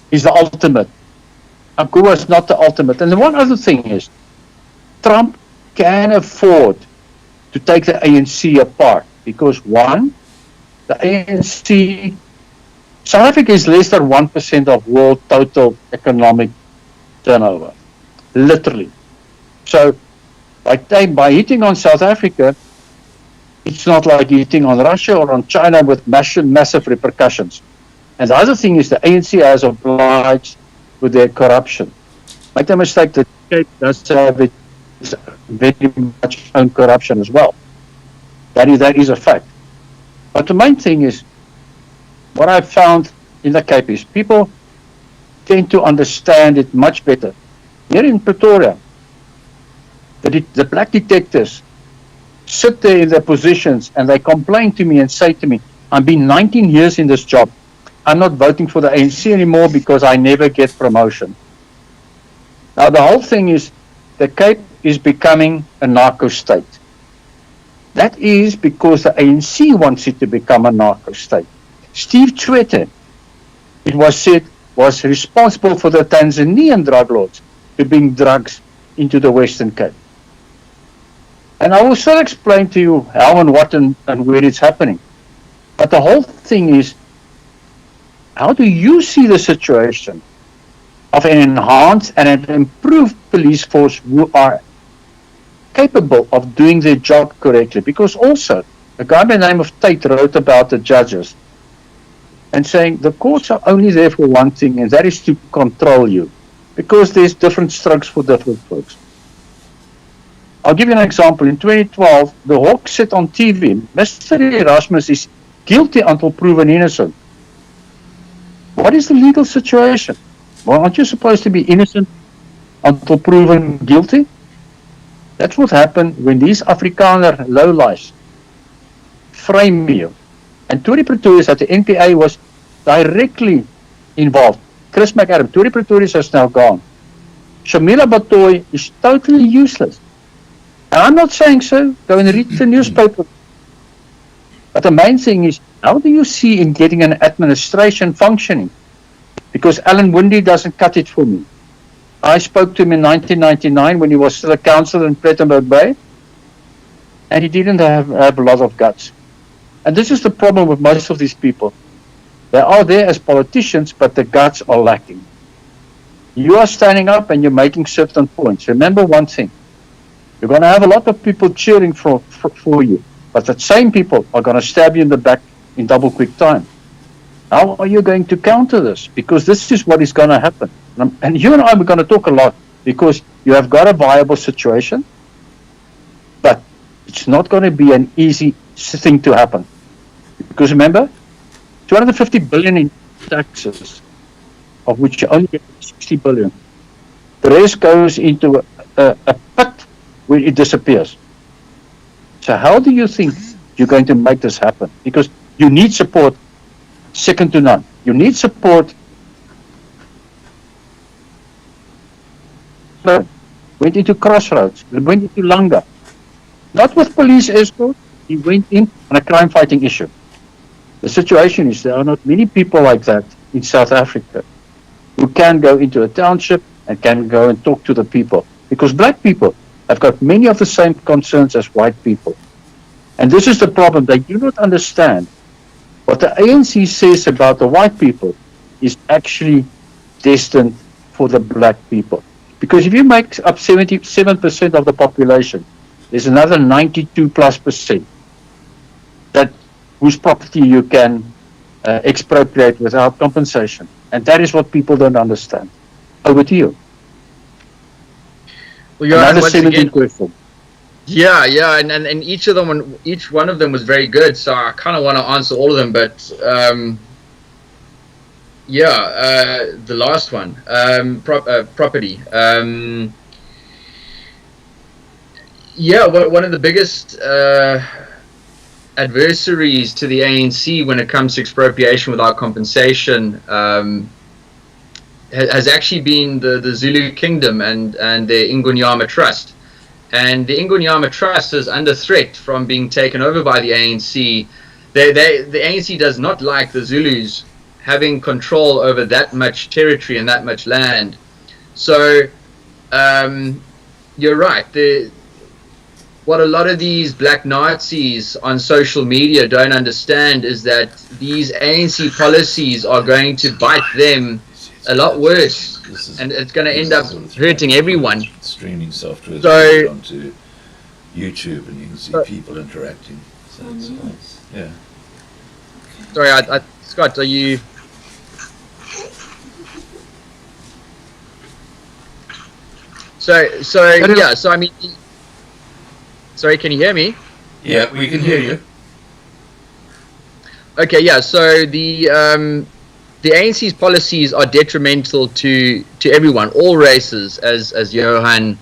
the ultimate. AGOA is not the ultimate. And the one other thing is, Trump can afford to take the ANC apart. Because one, the ANC, South Africa is less than 1% of world total economic turnover. Literally. So, by hitting on South Africa, it's not like hitting on Russia or on China with massive repercussions. And the other thing is the ANC has obliged with their corruption. Make no mistake, the Cape does have its very much own corruption as well. That is a fact. But the main thing is, what I've found in the Cape is people tend to understand it much better. Here in Pretoria, the black detectives sit there in their positions and they complain to me and say to me, I've been 19 years in this job. I'm not voting for the ANC anymore because I never get promotion. Now the whole thing is, the Cape is becoming a narco state. That is because the ANC wants it to become a narco state. Steve Tshwete, it was said, was responsible for the Tanzanian drug lords to bring drugs into the Western Cape. And I will still explain to you how and what and where it's happening. But the whole thing is, how do you see the situation of an enhanced and an improved police force who are capable of doing their job correctly? Because also, a guy by the name of Tate wrote about the judges and saying the courts are only there for one thing, and that is to control you, because there's different strokes for different folks. I'll give you an example. In 2012, the Hawk said on TV, Mr. Erasmus is guilty until proven innocent. What is the legal situation? Well, aren't you supposed to be innocent until proven guilty? That's what happened when these Afrikaner lowlifes frame you. And Tory Pretorius at the NPA was directly involved. Chris McAdam, Tory Pretorius has now gone. Shamila Batoy is totally useless. And I'm not saying so. Go and read the newspaper. But the main thing is, how do you see in getting an administration functioning? Because Alan Windey doesn't cut it for me. I spoke to him in 1999 when he was still a councillor in Plettenberg Bay, and he didn't have a lot of guts. And this is the problem with most of these people. They are there as politicians, but the guts are lacking. You are standing up and you're making certain points. Remember one thing. You're going to have a lot of people cheering for you, but the same people are going to stab you in the back in double quick time. How are you going to counter this? Because this is what is going to happen. And you and I are going to talk a lot because you have got a viable situation, but it's not going to be an easy thing to happen. Because remember, 250 billion in taxes, of which you only get 60 billion. The rest goes into a pit where it disappears. So how do you think you're going to make this happen? Because you need support second to none. You need support. Went into Crossroads, went into Langa. Not with police escort, he went in on a crime fighting issue. The situation is there are not many people like that in South Africa who can go into a township and can go and talk to the people. Because black people have got many of the same concerns as white people. And this is the problem. They do not understand what the ANC says about the white people is actually destined for the black people. Because if you make up 77% of the population, there's another 92+% that whose property you can expropriate without compensation. And that is what people don't understand. Over to you. Well, Johan, another once 17 again, questions. Yeah, and each one of them was very good. So I kind of want to answer all of them, but the last one, property. One of the biggest adversaries to the ANC when it comes to expropriation without compensation has actually been the Zulu Kingdom and their Ingonyama Trust. And the Ingonyama Trust is under threat from being taken over by the ANC. The ANC does not like the Zulus having control over that much territory and that much land. So you're right. What a lot of these black Nazis on social media don't understand is that these ANC policies are going to bite them a lot worse, and it's going to end up hurting everyone. Streaming software So onto YouTube, and you can see people interacting. So it's nice. Yeah. Sorry, Scott, are you? So I mean, sorry, can you hear me? Yeah, we can hear you. Okay, yeah. So the ANC's policies are detrimental to everyone, all races, as Johan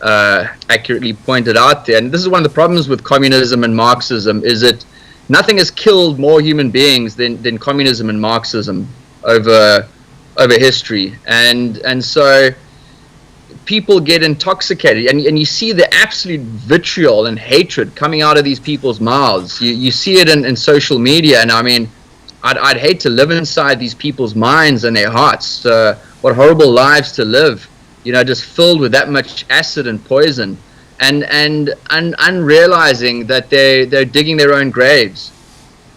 accurately pointed out there. And this is one of the problems with communism and Marxism, is that nothing has killed more human beings than communism and Marxism over history. And so people get intoxicated, and you see the absolute vitriol and hatred coming out of these people's mouths. You see it in social media, and I mean, I'd hate to live inside these people's minds and their hearts. What horrible lives to live, just filled with that much acid and poison, and unrealizing that they're digging their own graves.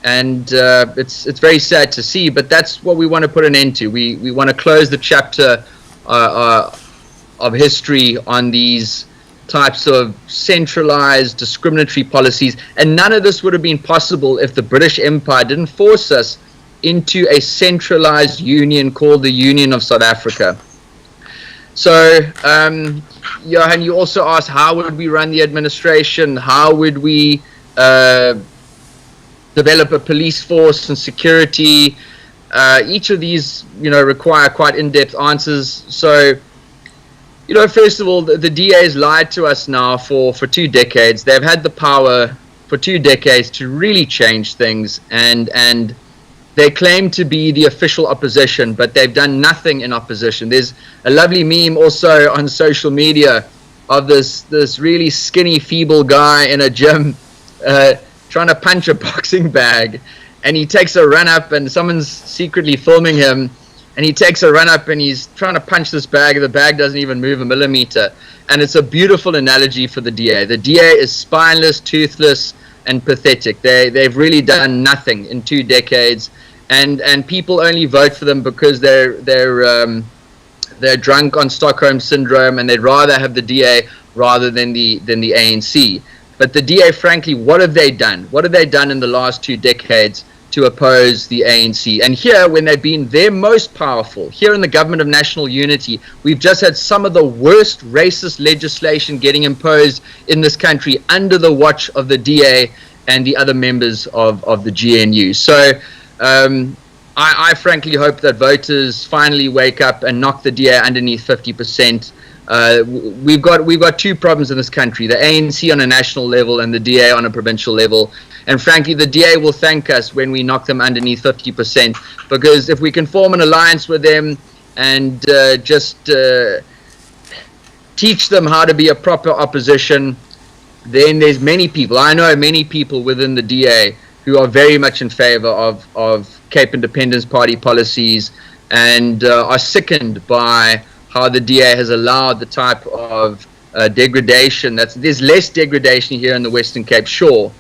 And it's very sad to see, but that's what we want to put an end to. We want to close the chapter of history on these types of centralized discriminatory policies, and none of this would have been possible if the British Empire didn't force us into a centralized union called the Union of South Africa. So Johan, you also asked, how would we run the administration, how would we develop a police force and security. Each of these require quite in-depth answers. So first of all, the DA's lied to us now for 2 decades. They've had the power for 2 decades to really change things, and they claim to be the official opposition, but they've done nothing in opposition. There's a lovely meme also on social media of this really skinny, feeble guy in a gym trying to punch a boxing bag, and he takes a run up, and someone's secretly filming him. And he takes a run up and he's trying to punch this bag. The bag doesn't even move a millimeter. And it's a beautiful analogy for the DA. The DA is spineless, toothless, and pathetic. They've really done nothing in 2 decades. And people only vote for them because they're drunk on Stockholm syndrome, and they'd rather have the DA rather than the ANC. But the DA, frankly, what have they done? What have they done in the last 2 decades? to oppose the ANC. And here, when they've been their most powerful, here in the Government of National Unity, we've just had some of the worst racist legislation getting imposed in this country under the watch of the DA and the other members of the GNU. So I frankly hope that voters finally wake up and knock the DA underneath 50%. We've got two problems in this country: the ANC on a national level and the DA on a provincial level. And frankly, the DA will thank us when we knock them underneath 50%, because if we can form an alliance with them and just teach them how to be a proper opposition, then there's many people, I know many people within the DA who are very much in favor of Cape Independence Party policies and are sickened by how the DA has allowed the type of degradation. There's less degradation here in the Western Cape, sure,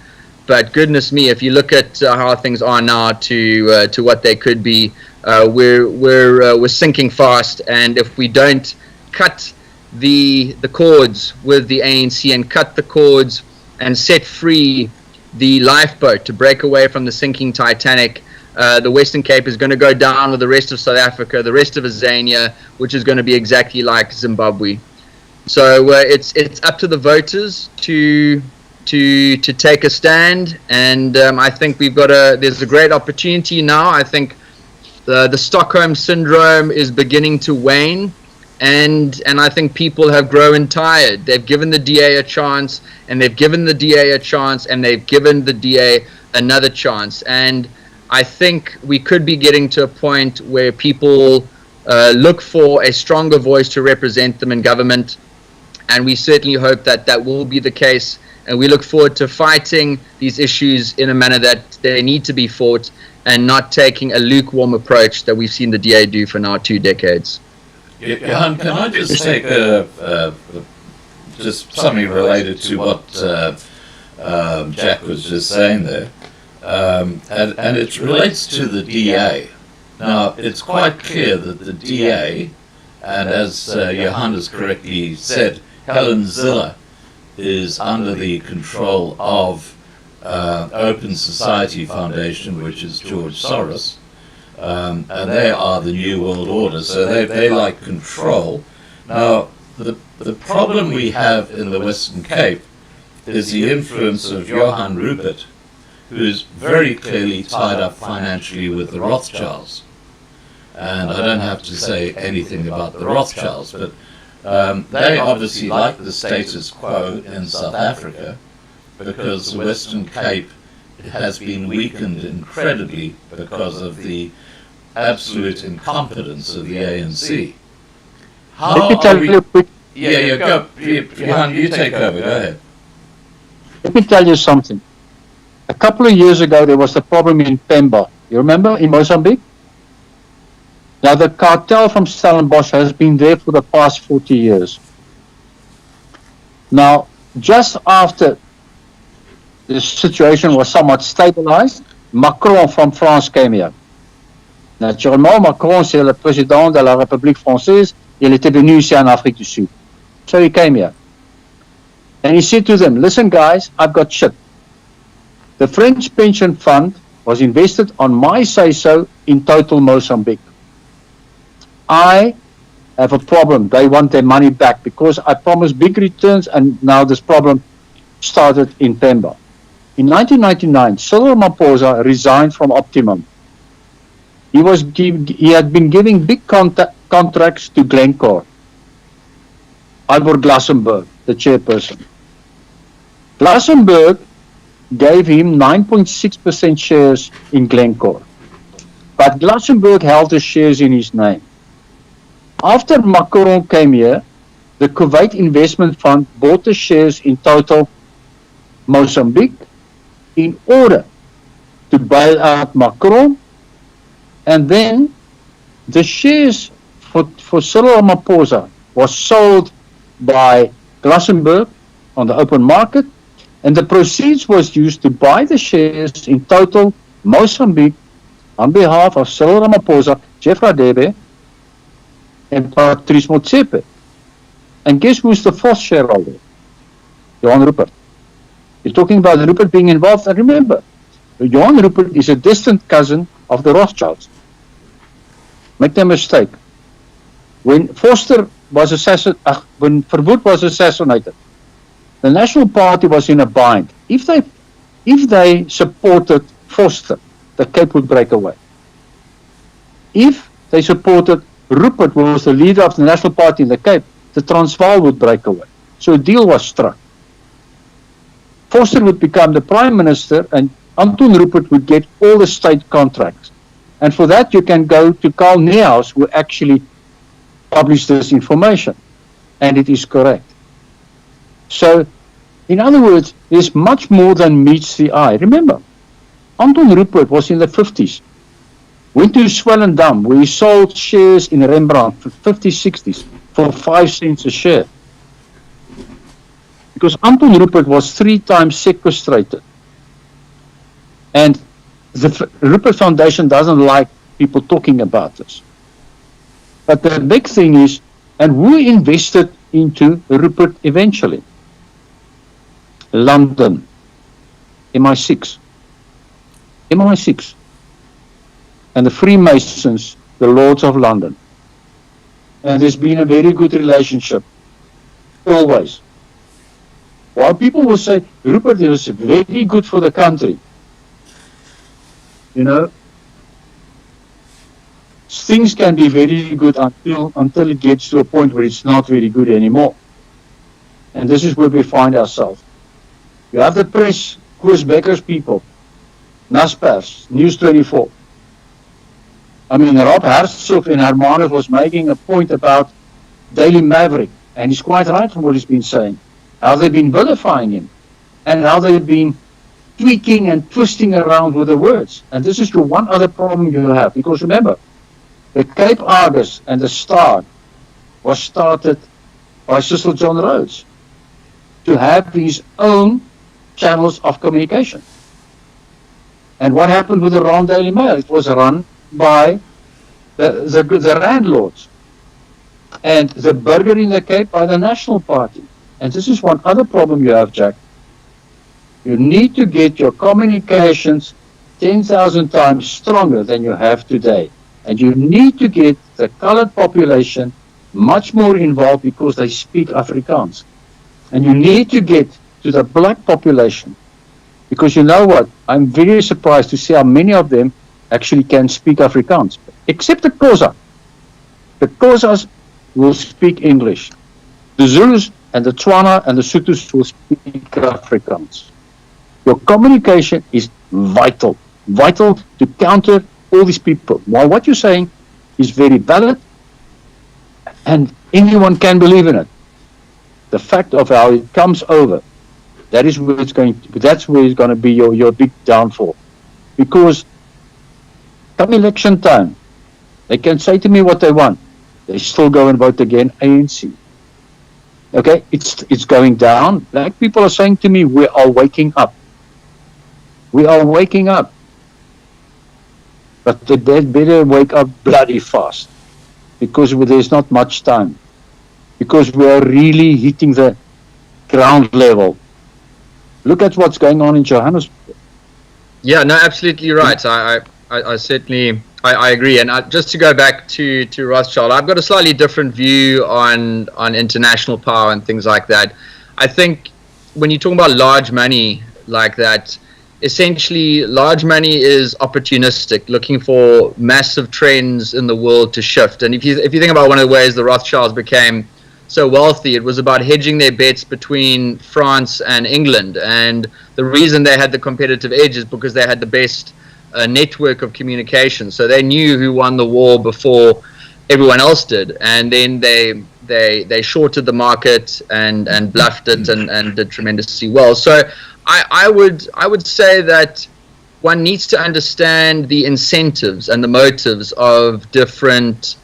but goodness me, if you look at how things are now to what they could be, we're sinking fast. And if we don't cut the cords with the ANC and cut the cords and set free the lifeboat to break away from the sinking Titanic, the Western Cape is going to go down with the rest of South Africa, the rest of Azania, which is going to be exactly like Zimbabwe. So it's up to the voters to take a stand, and I think there's a great opportunity now. I think the Stockholm syndrome is beginning to wane, and I think people have grown tired. They've given the DA a chance, and they've given the DA a chance, and they've given the DA another chance. And I think we could be getting to a point where people look for a stronger voice to represent them in government, and we certainly hope that that will be the case. And we look forward to fighting these issues in a manner that they need to be fought, and not taking a lukewarm approach that we've seen the DA do for now 2 decades. Johan, can I just take just something related to what Jack was just saying there, and it relates to the DA. Now, it's quite clear that the DA, and as Johan has correctly said, Helen Ziller is under the control of Open Society Foundation, which is George Soros, and they are the New World Order, so they like control. Now, the problem we have in the Western Cape is the influence of Johan Rupert, who is very clearly tied up financially with the Rothschilds. And I don't have to say anything about the Rothschilds, but they obviously like the status quo in South Africa, because the Western Cape has been weakened incredibly because of the absolute incompetence of the ANC. Let me tell you quick. Yeah, go. Johan, you take over. Go ahead. Let me tell you something. A couple of years ago, there was a problem in Pemba. You remember, in Mozambique? Now, the cartel from Stellenbosch has been there for the past 40 years. Now, just after the situation was somewhat stabilized, Macron from France came here. Naturellement, Macron, c'est le président de la République française. Il était venu ici en Afrique du Sud. So he came here. And he said to them, listen guys, I've got shit. The French pension fund was invested on my say-so in total Mozambique. I have a problem. They want their money back because I promised big returns, and now this problem started in Pemba. In 1999, Cyril Ramaphosa resigned from Optimum. He had been giving big contracts to Glencore. Ivor Glassenberg, the chairperson. Glassenberg gave him 9.6% shares in Glencore. But Glassenberg held the shares in his name. After Macron came here, the Kuwait Investment Fund bought the shares in total Mozambique in order to bail out Macron, and then the shares for Cyril Ramaphosa was sold by Glassenberg on the open market, and the proceeds was used to buy the shares in total Mozambique on behalf of Cyril Ramaphosa, Jeff Radebe, and Patrice Motsepe. And guess who's the fourth shareholder? Johan Rupert. You're talking about Rupert being involved, and remember, Johan Rupert is a distant cousin of the Rothschilds. Make no mistake. When Verwoerd was assassinated, the National Party was in a bind. If they supported Verwoerd, the Cape would break away. If they supported Rupert, who was the leader of the National Party in the Cape, the Transvaal would break away. So a deal was struck. Verwoerd would become the Prime Minister and Anton Rupert would get all the state contracts. And for that you can go to Carl Niehaus, who actually published this information. And it is correct. So, in other words, there's much more than meets the eye. Remember, Anton Rupert was in the 50s. Went to Swellendam, where he sold shares in Rembrandt for 50s, 60s for 5 cents a share. Because Anton Rupert was 3 times sequestrated. And the Rupert Foundation doesn't like people talking about this. But the big thing is, and who invested into Rupert eventually? London, MI6. MI6. And the Freemasons, the Lords of London. And there's been a very good relationship, always. While people will say, Rupert is very good for the country, you know, things can be very good until it gets to a point where it's not very good anymore. And this is where we find ourselves. You have the press, Koos Becker's people, Naspers, News 24. I mean, Rob Herzog in Hermanus was making a point about Daily Maverick, and he's quite right from what he's been saying. How they've been vilifying him, and how they've been tweaking and twisting around with the words. And this is the one other problem you have, because remember, the Cape Argus and the Star was started by Cecil John Rhodes to have his own channels of communication. And what happened with the Rand Daily Mail? It was run by the landlords and the burger in the Cape by the National Party. And this is one other problem you have, Jack. You need to get your communications 10,000 times stronger than you have today. And you need to get the colored population much more involved because they speak Afrikaans. And you need to get to the black population. Because you know what? I'm very surprised to see how many of them actually can speak Afrikaans. Except the Xhosa. The Xhosas will speak English. The Zulus and the Tswana and the Sothos will speak Afrikaans. Your communication is vital. Vital to counter all these people. While what you're saying is very valid and anyone can believe in it. The fact of how it comes over, that's where it's going to be your big downfall. Because come election time, they can say to me what they want. They still go and vote again, ANC. Okay, it's going down. Black people are saying to me, we are waking up. We are waking up. But they better wake up bloody fast. Because there's not much time. Because we are really hitting the ground level. Look at what's going on in Johannesburg. Yeah, no, absolutely right. I certainly agree. And just to go back to Rothschild, I've got a slightly different view on international power and things like that. I think when you talk about large money like that, essentially large money is opportunistic, looking for massive trends in the world to shift. And if you think about one of the ways the Rothschilds became so wealthy, it was about hedging their bets between France and England. And the reason they had the competitive edge is because they had the best network of communication. So they knew who won the war before everyone else did. And then they shorted the market and bluffed it and did tremendously well. So I would say that one needs to understand the incentives and the motives of different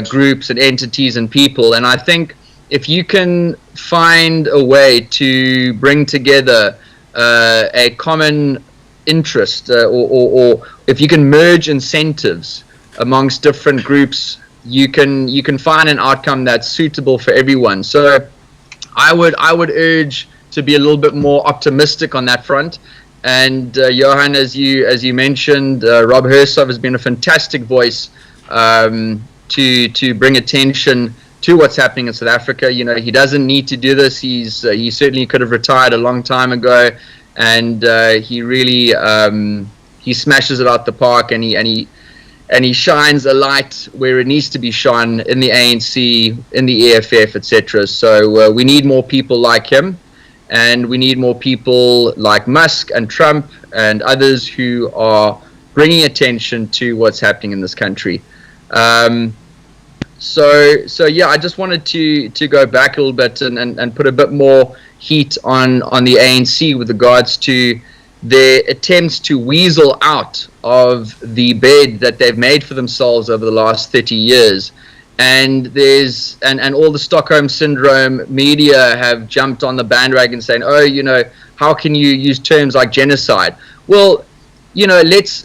groups and entities and people. And I think if you can find a way to bring together a common interest or if you can merge incentives amongst different groups, you can find an outcome that's suitable for everyone. So I would urge to be a little bit more optimistic on that front. And Johan, as you mentioned, Rob Hersov has been a fantastic voice to bring attention to what's happening in South Africa. You know, he doesn't need to do this. He certainly could have retired a long time ago, and he really he smashes it out the park, and he shines a light where it needs to be shone in the ANC, in the EFF, etc. So we need more people like him, and we need more people like Musk and Trump and others who are bringing attention to what's happening in this country. So yeah, I just wanted to go back a little bit and put a bit more heat on the ANC with regards to their attempts to weasel out of the bed that they've made for themselves over the last 30 years. And there's and all the Stockholm Syndrome media have jumped on the bandwagon saying, oh, you know, how can you use terms like genocide? Well, you know, let's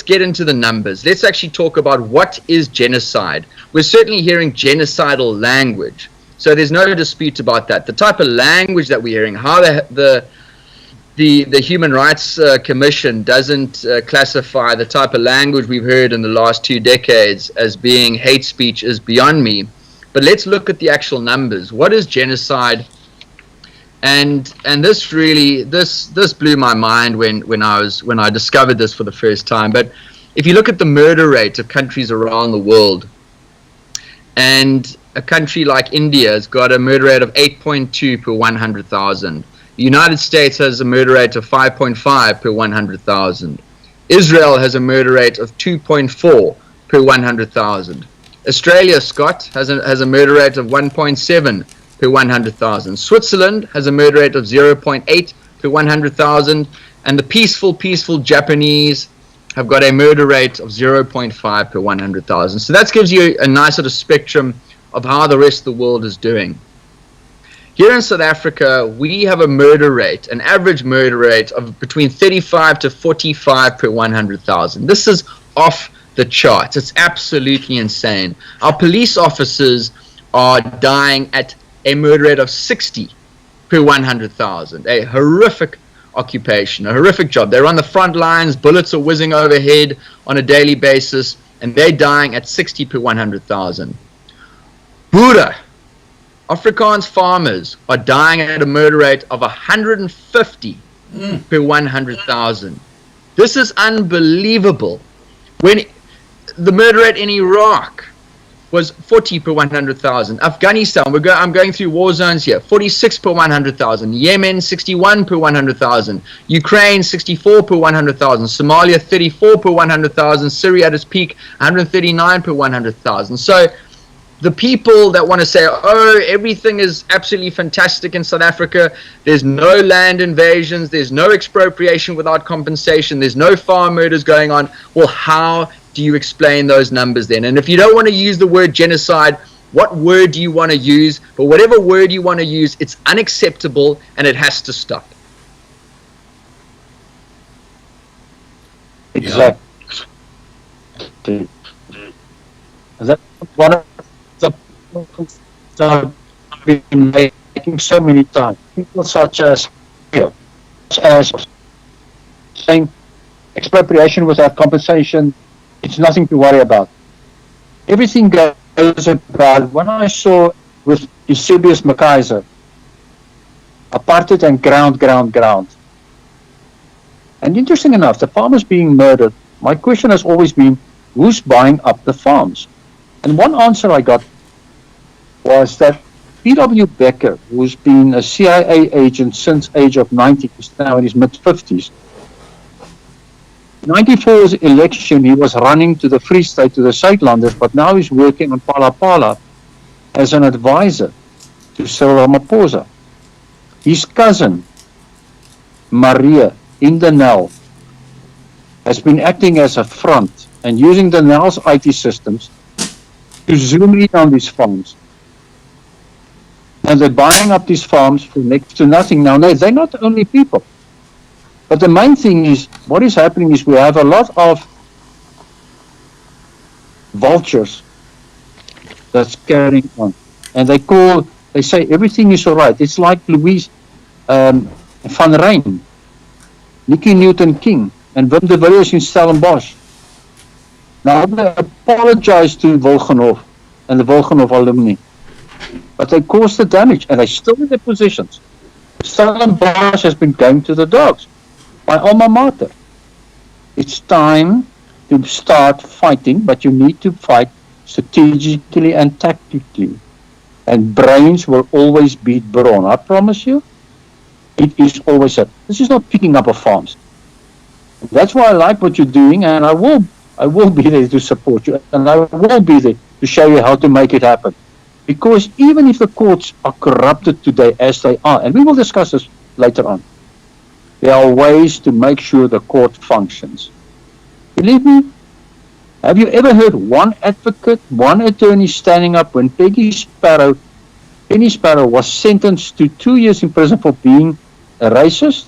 get into the numbers. Let's actually talk about what is genocide. We're certainly hearing genocidal language, so there's no dispute about that. The type of language that we're hearing, how the Human Rights Commission doesn't classify the type of language we've heard in the last 2 decades as being hate speech is beyond me. But let's look at the actual numbers. What is genocide? And this really this blew my mind when I discovered this for the first time. But if you look at the murder rate of countries around the world, and a country like India has got a murder rate of 8.2 per 100,000. The United States has a murder rate of 5.5 per 100,000. Israel has a murder rate of 2.4 per 100,000. Australia, Scott, has a murder rate of 1.7 per 100,000. Switzerland has a murder rate of 0.8 per 100,000. And the peaceful Japanese have got a murder rate of 0.5 per 100,000. So that gives you a nice sort of spectrum of how the rest of the world is doing. Here in South Africa, we have a murder rate, an average murder rate of between 35 to 45 per 100,000. This is off the charts. It's absolutely insane. Our police officers are dying at a murder rate of 60 per 100,000. A horrific occupation, a horrific job. They're on the front lines, bullets are whizzing overhead on a daily basis, and they're dying at 60 per 100,000. Buddha, Afrikaans farmers are dying at a murder rate of 150 per 100,000. This is unbelievable. When the murder rate in Iraq was 40 per 100,000. Afghanistan, I'm going through war zones here, 46 per 100,000. Yemen, 61 per 100,000. Ukraine, 64 per 100,000. Somalia, 34 per 100,000. Syria at its peak, 139 per 100,000. So the people that want to say, oh, everything is absolutely fantastic in South Africa, there's no land invasions, there's no expropriation without compensation, there's no farm murders going on, well, how do you explain those numbers then? And if you don't want to use the word genocide, what word do you want to use? But whatever word you want to use, it's unacceptable and it has to stop. Exactly. That's one of the points that I've been making so many times. People such as saying expropriation without compensation, it's nothing to worry about. Everything goes about. When I saw with Eusebius McKaiser, apartheid and ground. And interesting enough, the farmers being murdered, my question has always been, who's buying up the farms? And one answer I got was that P.W. Becker, who's been a CIA agent since age of 90, he's now in his mid-50s, 94's election, he was running to the Free State, to the Suidlanders, but now he's working on Pala as an advisor to Cyril Ramaphosa. His cousin, Maria, in the Nel, has been acting as a front and using the Nel's IT systems to zoom in on these farms. And they're buying up these farms for next to nothing. Now, they're not only people. But the main thing is, what is happening is we have a lot of vultures that's carrying on. And they say everything is all right. It's like Louise van Rijn. Nicky Newton-King, and Wim de Villiers in Stellenbosch. Now they apologized to Wilgenhof and the Wilgenhof alumni, but they caused the damage, and they're still in their positions. Stellenbosch has been going to the dogs. My alma mater. It's time to start fighting, but you need to fight strategically and tactically. And brains will always beat brawn. I promise you, it is always that. This is not picking up of farms. That's why I like what you're doing, and I will be there to support you, and I will be there to show you how to make it happen. Because even if the courts are corrupted today as they are, and we will discuss this later on, there are ways to make sure the court functions. Believe me, have you ever heard one advocate, one attorney standing up when Penny Sparrow was sentenced to 2 years in prison for being a racist?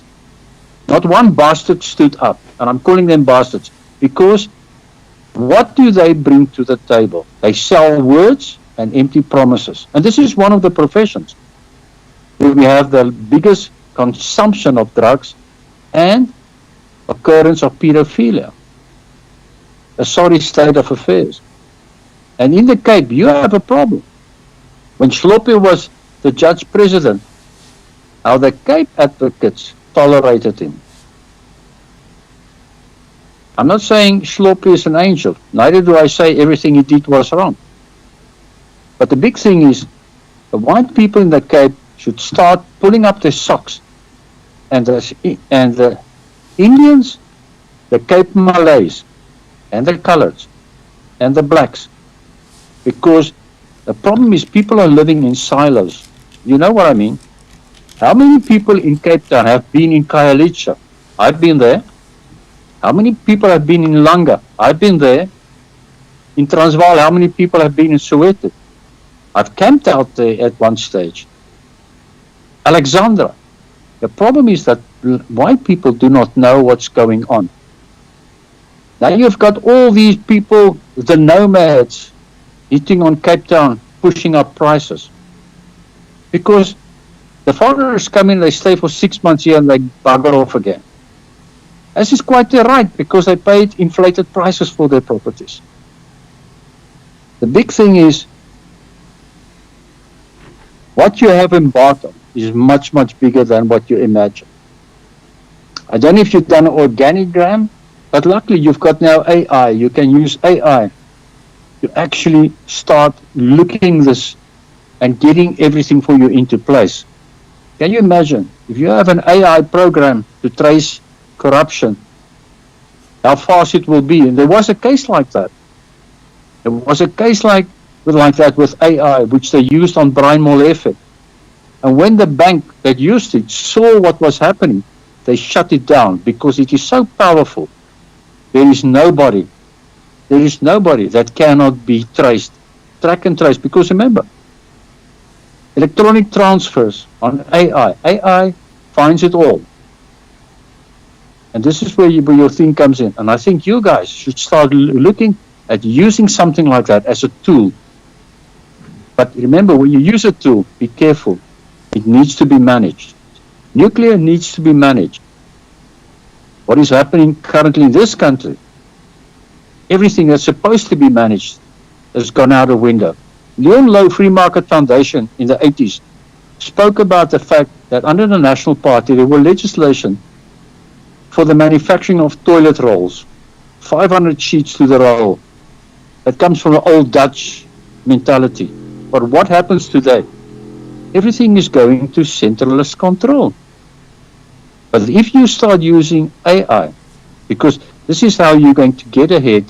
Not one bastard stood up, and I'm calling them bastards, because what do they bring to the table? They sell words and empty promises. And this is one of the professions where we have the biggest consumption of drugs and occurrence of pedophilia. A sorry state of affairs. And in the Cape, you have a problem. When Sloppy was the judge president, how the Cape advocates tolerated him. I'm not saying Sloppy is an angel. Neither do I say everything he did was wrong. But the big thing is, the white people in the Cape should start pulling up their socks. And the Indians, the Cape Malays, and the coloureds, and the blacks. Because the problem is people are living in silos. You know what I mean? How many people in Cape Town have been in Khayelitsha? I've been there. How many people have been in Langa? I've been there. In Transvaal, how many people have been in Soweto? I've camped out there at one stage. Alexandra. The problem is that white people do not know what's going on. Now you've got all these people, the nomads, hitting on Cape Town, pushing up prices. Because the foreigners come in, they stay for 6 months here and they bugger off again. This is quite their right, because they paid inflated prices for their properties. The big thing is, what you have embarked on is much, much bigger than what you imagine. I don't know if you've done an organigram, but luckily you've got now AI. You can use AI to actually start looking this and getting everything for you into place. Can you imagine if you have an AI program to trace corruption, how fast it will be? And there was a case like that. There was a case like that with AI, which they used on Brian Molefe. And when the bank that used it saw what was happening, they shut it down because it is so powerful. There is nobody that cannot be traced, track and trace. Because remember, electronic transfers on AI finds it all. And this is where your thing comes in. And I think you guys should start looking at using something like that as a tool. But remember, when you use a tool, be careful. It needs to be managed. Nuclear needs to be managed. What is happening currently in this country, everything that's supposed to be managed has gone out the window. Leon Lowe Free Market Foundation in the 80s spoke about the fact that under the National Party there were legislation for the manufacturing of toilet rolls, 500 sheets to the roll. That comes from the old Dutch mentality. But what happens today? Everything is going to centralist control. But if you start using AI, because this is how you're going to get ahead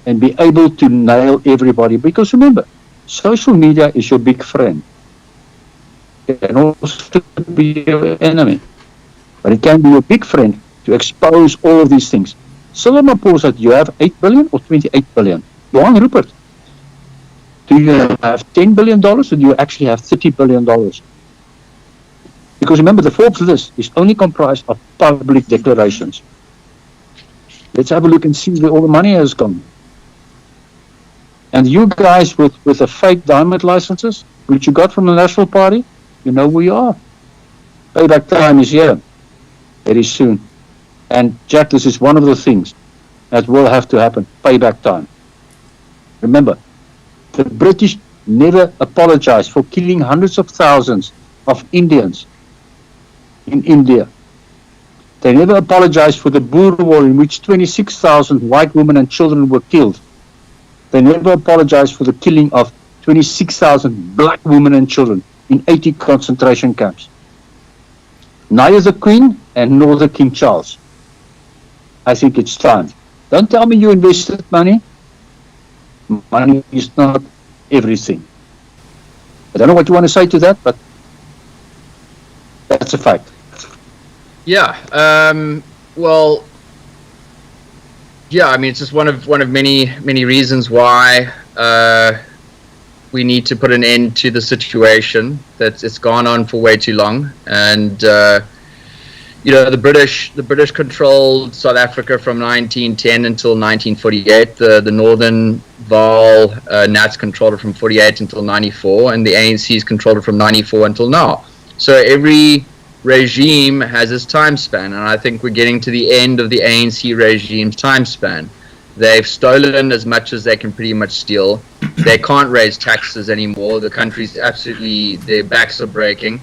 and be able to nail everybody. Because remember, social media is your big friend. It can also be your enemy. But it can be your big friend to expose all of these things. Silverman Paul said, you have 8 billion or 28 billion? Johan Rupert, do you have $10 billion or do you actually have $30 billion? Because remember, the Forbes list is only comprised of public declarations. Let's have a look and see where all the money has gone. And you guys with the fake diamond licenses, which you got from the National Party, you know who you are. Payback time is here, very soon. And Jack, this is one of the things that will have to happen, payback time. Remember, the British never apologized for killing hundreds of thousands of Indians in India. They never apologized for the Boer War in which 26,000 white women and children were killed. They never apologized for the killing of 26,000 black women and children in 80 concentration camps. Neither the Queen and nor the King Charles. I think it's time. Don't tell me you invested money. Money is not everything. I don't know what you want to say to that, but that's a fact. Yeah. Well. Yeah. I mean, it's just one of many reasons why we need to put an end to the situation. That it's gone on for way too long, and the British controlled South Africa from 1910 until 1948. The Northern Vaal Nats controlled it from 48 until 94, and the ANC's controlled it from 94 until now. So every regime has its time span, and I think we're getting to the end of the ANC regime's time span. They've stolen as much as they can pretty much steal. They can't raise taxes anymore. The country's absolutely, their backs are breaking.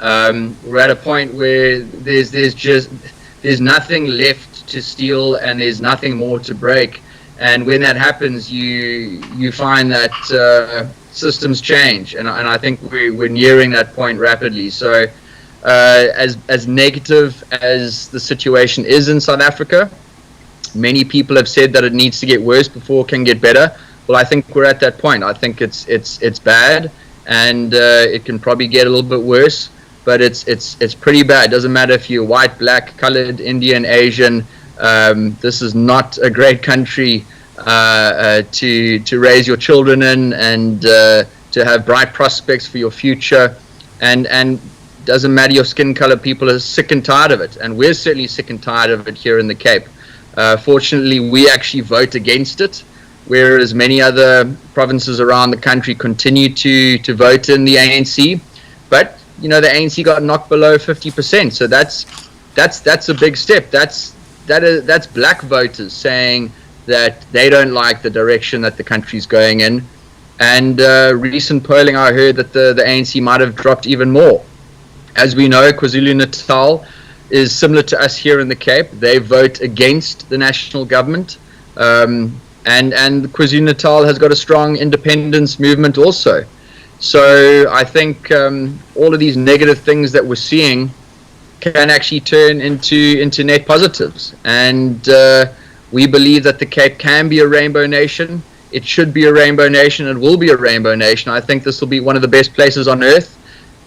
We're at a point where there's nothing left to steal, and there's nothing more to break. And when that happens, you find that systems change, and I think we're nearing that point rapidly. So, as negative as the situation is in South Africa, many people have said that it needs to get worse before it can get better. Well, I think we're at that point. I think it's bad, and it can probably get a little bit worse. But it's pretty bad. It doesn't matter if you're white, black, colored, Indian, Asian. This is not a great country to raise your children in, and to have bright prospects for your future. And doesn't matter your skin color. People are sick and tired of it, and we're certainly sick and tired of it here in the Cape. Fortunately, we actually vote against it, whereas many other provinces around the country continue to vote in the ANC. But the ANC got knocked below 50%, so that's a big step. That's black voters saying that they don't like the direction that the country's going in. And recent polling, I heard that the ANC might have dropped even more. As we know, KwaZulu-Natal is similar to us here in the Cape. They vote against the national government, and KwaZulu-Natal has got a strong independence movement also. So I think all of these negative things that we're seeing can actually turn into net positives. And we believe that the Cape can be a rainbow nation. It should be a rainbow nation. It will be a rainbow nation. I think this will be one of the best places on earth.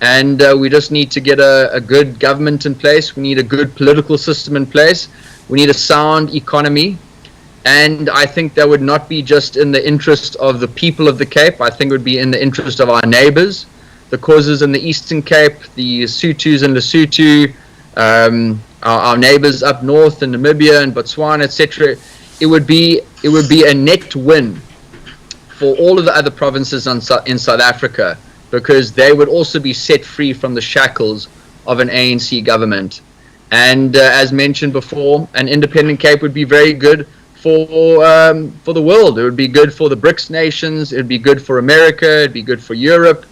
And we just need to get a good government in place. We need a good political system in place. We need a sound economy. And I think that would not be just in the interest of the people of the Cape. I think it would be in the interest of our neighbors, the Khoisas in the Eastern Cape, the Sothos in Lesotho, our neighbors up north in Namibia and Botswana, etc. It would be a net win for all of the other provinces in South Africa, because they would also be set free from the shackles of an ANC government. And as mentioned before, an independent Cape would be very good for the world. It would be good for the BRICS nations. It would be good for America. It would be good for Europe.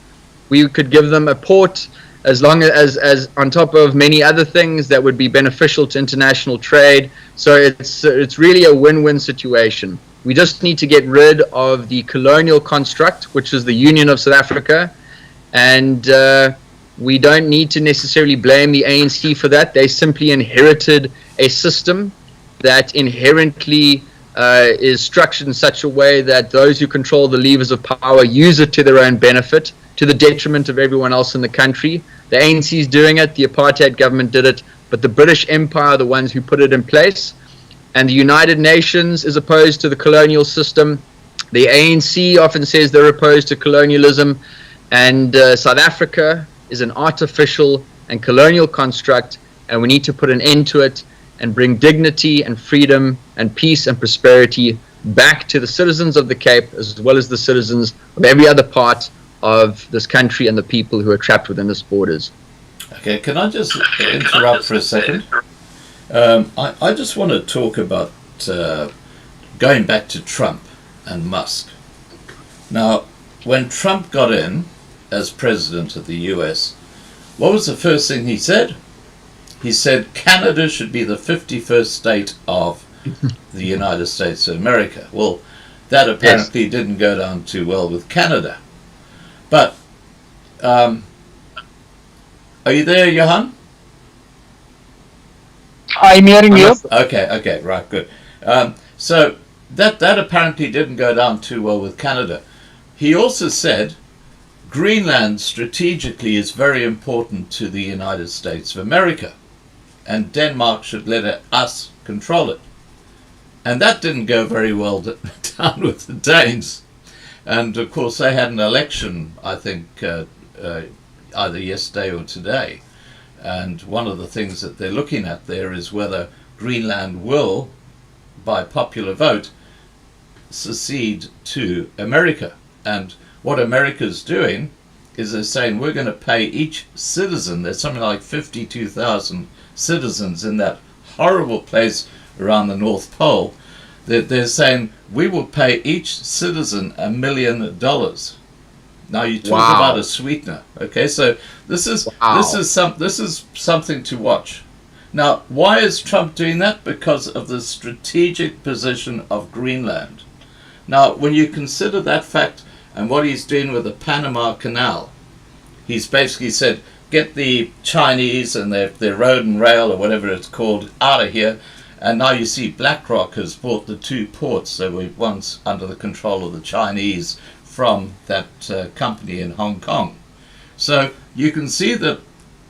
We could give them a port, as long as on top of many other things that would be beneficial to international trade. So it's really a win-win situation. We just need to get rid of the colonial construct, which is the Union of South Africa, and we don't need to necessarily blame the ANC for that. They simply inherited a system that inherently is structured in such a way that those who control the levers of power use it to their own benefit, to the detriment of everyone else in the country. The ANC is doing it, the apartheid government did it, but the British Empire are the ones who put it in place. And the United Nations is opposed to the colonial system. The ANC often says they're opposed to colonialism. And South Africa is an artificial and colonial construct, and we need to put an end to it and bring dignity and freedom and peace and prosperity back to the citizens of the Cape, as well as the citizens of every other part of this country and the people who are trapped within its borders. Okay, can I just interrupt for a second? I just want to talk about going back to Trump and Musk. Now, when Trump got in as president of the US, what was the first thing he said? He said Canada should be the 51st state of the United States of America. Well, that apparently didn't go down too well with Canada. But, are you there, Johan? I'm hearing you. Okay, right, good. So that apparently didn't go down too well with Canada. He also said Greenland strategically is very important to the United States of America, and Denmark should let us control it. And that didn't go very well down with the Danes. And of course they had an election, I think, either yesterday or today. And one of the things that they're looking at there is whether Greenland will, by popular vote, secede to America. And what America's doing is they're saying we're going to pay each citizen, there's something like 52,000 citizens in that horrible place around the North Pole, they're saying we will pay each citizen $1 million. Now you talk about a sweetener. Okay, so this is something to watch. Now, why is Trump doing that? Because of the strategic position of Greenland. Now, when you consider that fact and what he's doing with the Panama Canal, he's basically said, get the Chinese and their road and rail or whatever it's called out of here. And now you see BlackRock has bought the two ports that were once under the control of the Chinese from that company in Hong Kong. So you can see that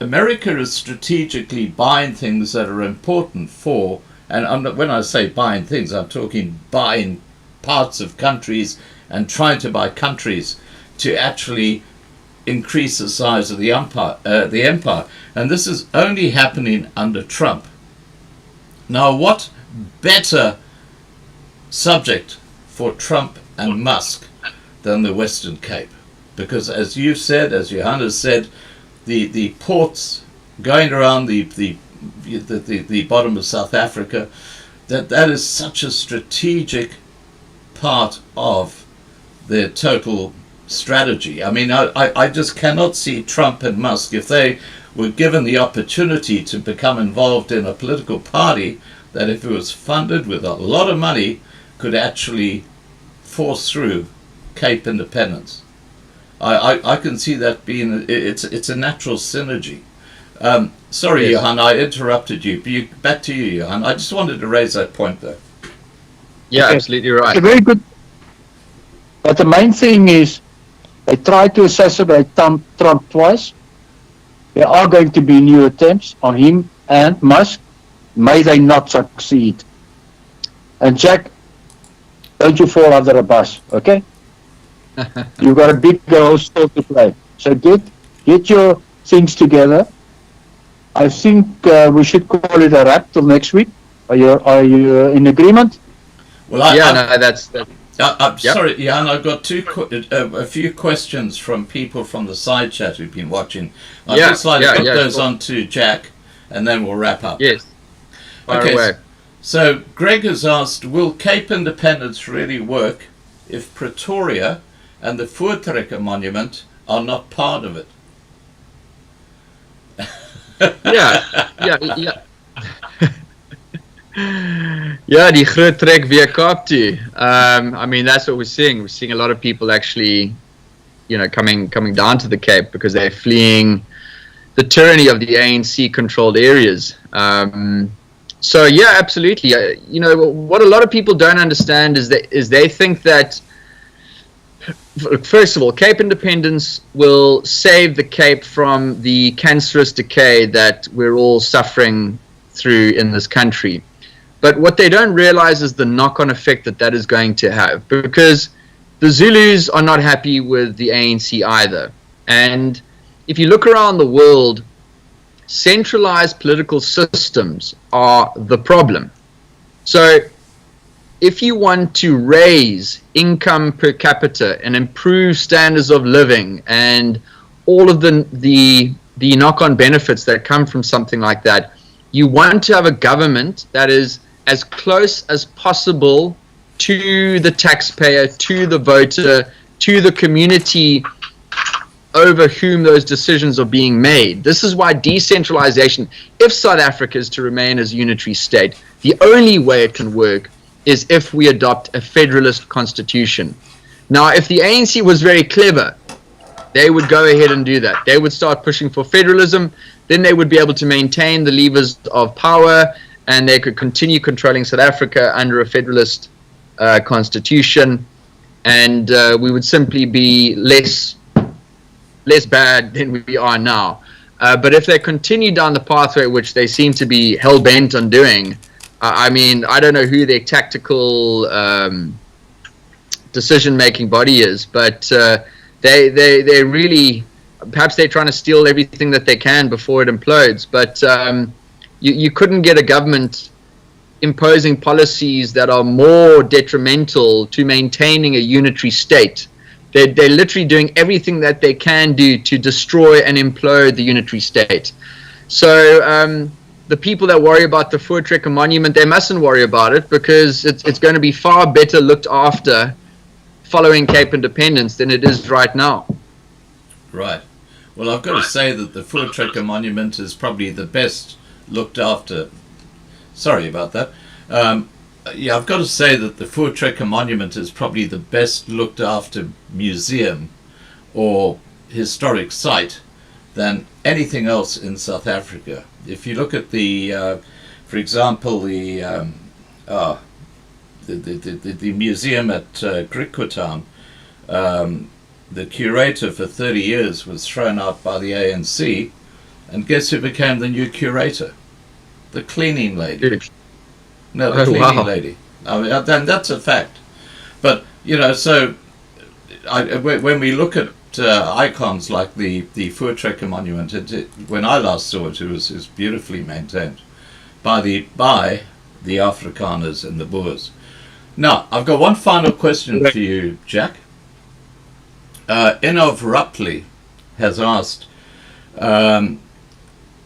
America is strategically buying things that are important for, and when I say buying things, I'm talking buying parts of countries and trying to buy countries to actually increase the size of the empire. And this is only happening under Trump. Now, what better subject for Trump and Musk than the Western Cape? Because as you've said, as Johan has said, the ports going around the bottom of South Africa, that is such a strategic part of their total strategy. I mean, I just cannot see Trump and Musk, if they were given the opportunity to become involved in a political party, that if it was funded with a lot of money, could actually force through Cape independence. I can see that being, it's a natural synergy. Sorry, yes. Johan, I interrupted you. Back to you, Johan. I just wanted to raise that point, though. Yeah, okay. Absolutely right. Very good. But the main thing is, they tried to assassinate Trump twice. There are going to be new attempts on him and Musk. May they not succeed. And Jack, don't you fall under a bus, okay? You've got a big role still to play. So get your things together. I think we should call it a wrap till next week. Are you in agreement? Well, I'm sorry, Jan. I've got a few questions from people from the side chat who've been watching. I'd just like to put those on to Jack, and then we'll wrap up. Yes. Okay. So Greg has asked, will Cape Independence really work if Pretoria and the Voortrekker Monument are not part of it? Yeah. Yeah, die groot trek weer Kaap toe. I mean, that's what we're seeing. We're seeing a lot of people actually, coming down to the Cape because they're fleeing the tyranny of the ANC-controlled areas. So yeah, absolutely. What a lot of people don't understand is they think that, first of all, Cape Independence will save the Cape from the cancerous decay that we're all suffering through in this country. But what they don't realize is the knock-on effect that is going to have, because the Zulus are not happy with the ANC either. And if you look around the world, centralized political systems are the problem. So if you want to raise income per capita and improve standards of living and all of the knock-on benefits that come from something like that, you want to have a government that is as close as possible to the taxpayer, to the voter, to the community over whom those decisions are being made. This is why decentralization, if South Africa is to remain as a unitary state, the only way it can work is if we adopt a federalist constitution. Now, if the ANC was very clever, they would go ahead and do that. They would start pushing for federalism, then they would be able to maintain the levers of power, and they could continue controlling South Africa under a federalist constitution, and we would simply be less bad than we are now. But if they continue down the pathway which they seem to be hell-bent on doing, I mean, I don't know who their tactical decision-making body is, but they really, perhaps they're trying to steal everything that they can before it implodes. But you couldn't get a government imposing policies that are more detrimental to maintaining a unitary state. They're literally doing everything that they can do to destroy and implode the unitary state. So the people that worry about the Voortrekker Monument, they mustn't worry about it, because it's going to be far better looked after following Cape Independence than it is right now. Right. Well, I've got to say that the Voortrekker Monument is probably the best looked after. Sorry about that. Yeah, I've got to say that the Voortrekker Monument is probably the best looked after museum or historic site than anything else in South Africa. If you look at the, for example, the museum at Griekwetown, the curator for 30 years was thrown out by the ANC, and guess who became the new curator? The cleaning lady. No, the cleaning lady. I mean, and that's a fact. But, you know, so when we look at icons like the Voortrekker Monument, when I last saw it, it was beautifully maintained by the Afrikaners and the Boers. Now, I've got one final question for you, Jack. Inov Rupley has asked,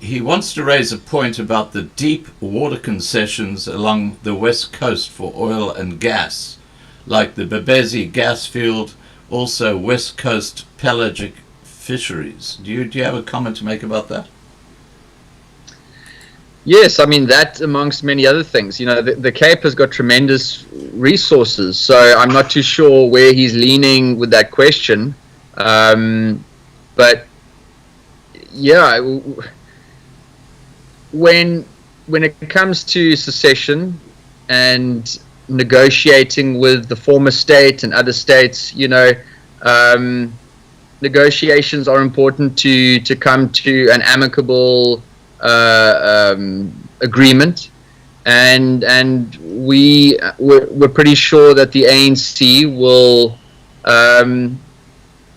he wants to raise a point about the deep water concessions along the west coast for oil and gas, like the Babezi gas field, also west coast pelagic fisheries. Do you have a comment to make about that? Yes, I mean, that amongst many other things. You know, the Cape has got tremendous resources, so I'm not too sure where he's leaning with that question. But yeah, when it comes to secession and negotiating with the former state and other states, you know, negotiations are important to come to an amicable agreement, and we're pretty sure that the ANC will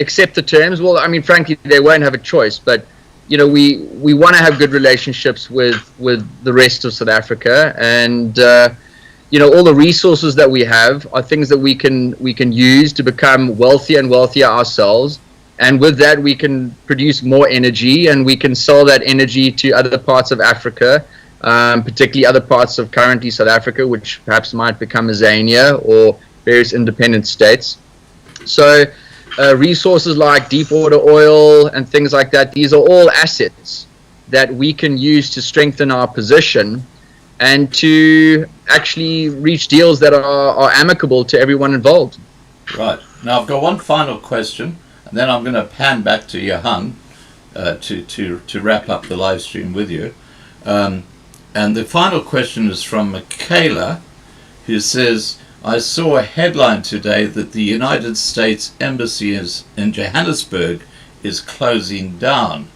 accept the terms. Well, I mean, frankly, they won't have a choice, but you know, we want to have good relationships with the rest of South Africa, and you know, all the resources that we have are things that we can use to become wealthier and wealthier ourselves. And with that, we can produce more energy, and we can sell that energy to other parts of Africa, particularly other parts of currently South Africa, which perhaps might become Azania or various independent states. So resources like deep water oil and things like that, these are all assets that we can use to strengthen our position and to actually reach deals that are amicable to everyone involved. Right. Now, I've got one final question. And then I'm going to pan back to Johan to wrap up the live stream with you. And the final question is from Michaela, who says, I saw a headline today that the United States Embassy in Johannesburg is closing down.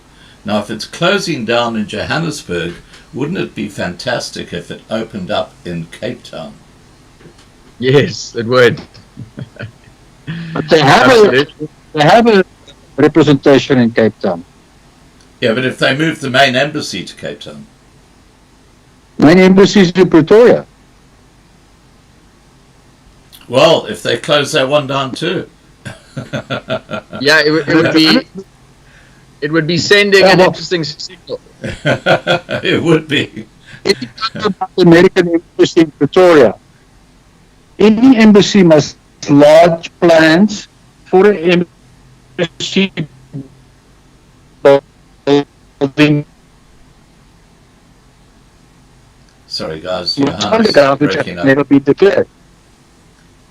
Now, if it's closing down in Johannesburg, wouldn't it be fantastic if it opened up in Cape Town? Yes, it would. But they have a representation in Cape Town. Yeah, but if they move the main embassy to Cape Town? Main embassy is in Pretoria. Well, if they close that one down too. Yeah, it would be sending an interesting signal. It would be. About the American embassy in Pretoria. Any embassy must large plans for an embassy building Sorry, guys, on Johan the is ground which breaking has up. never been declared.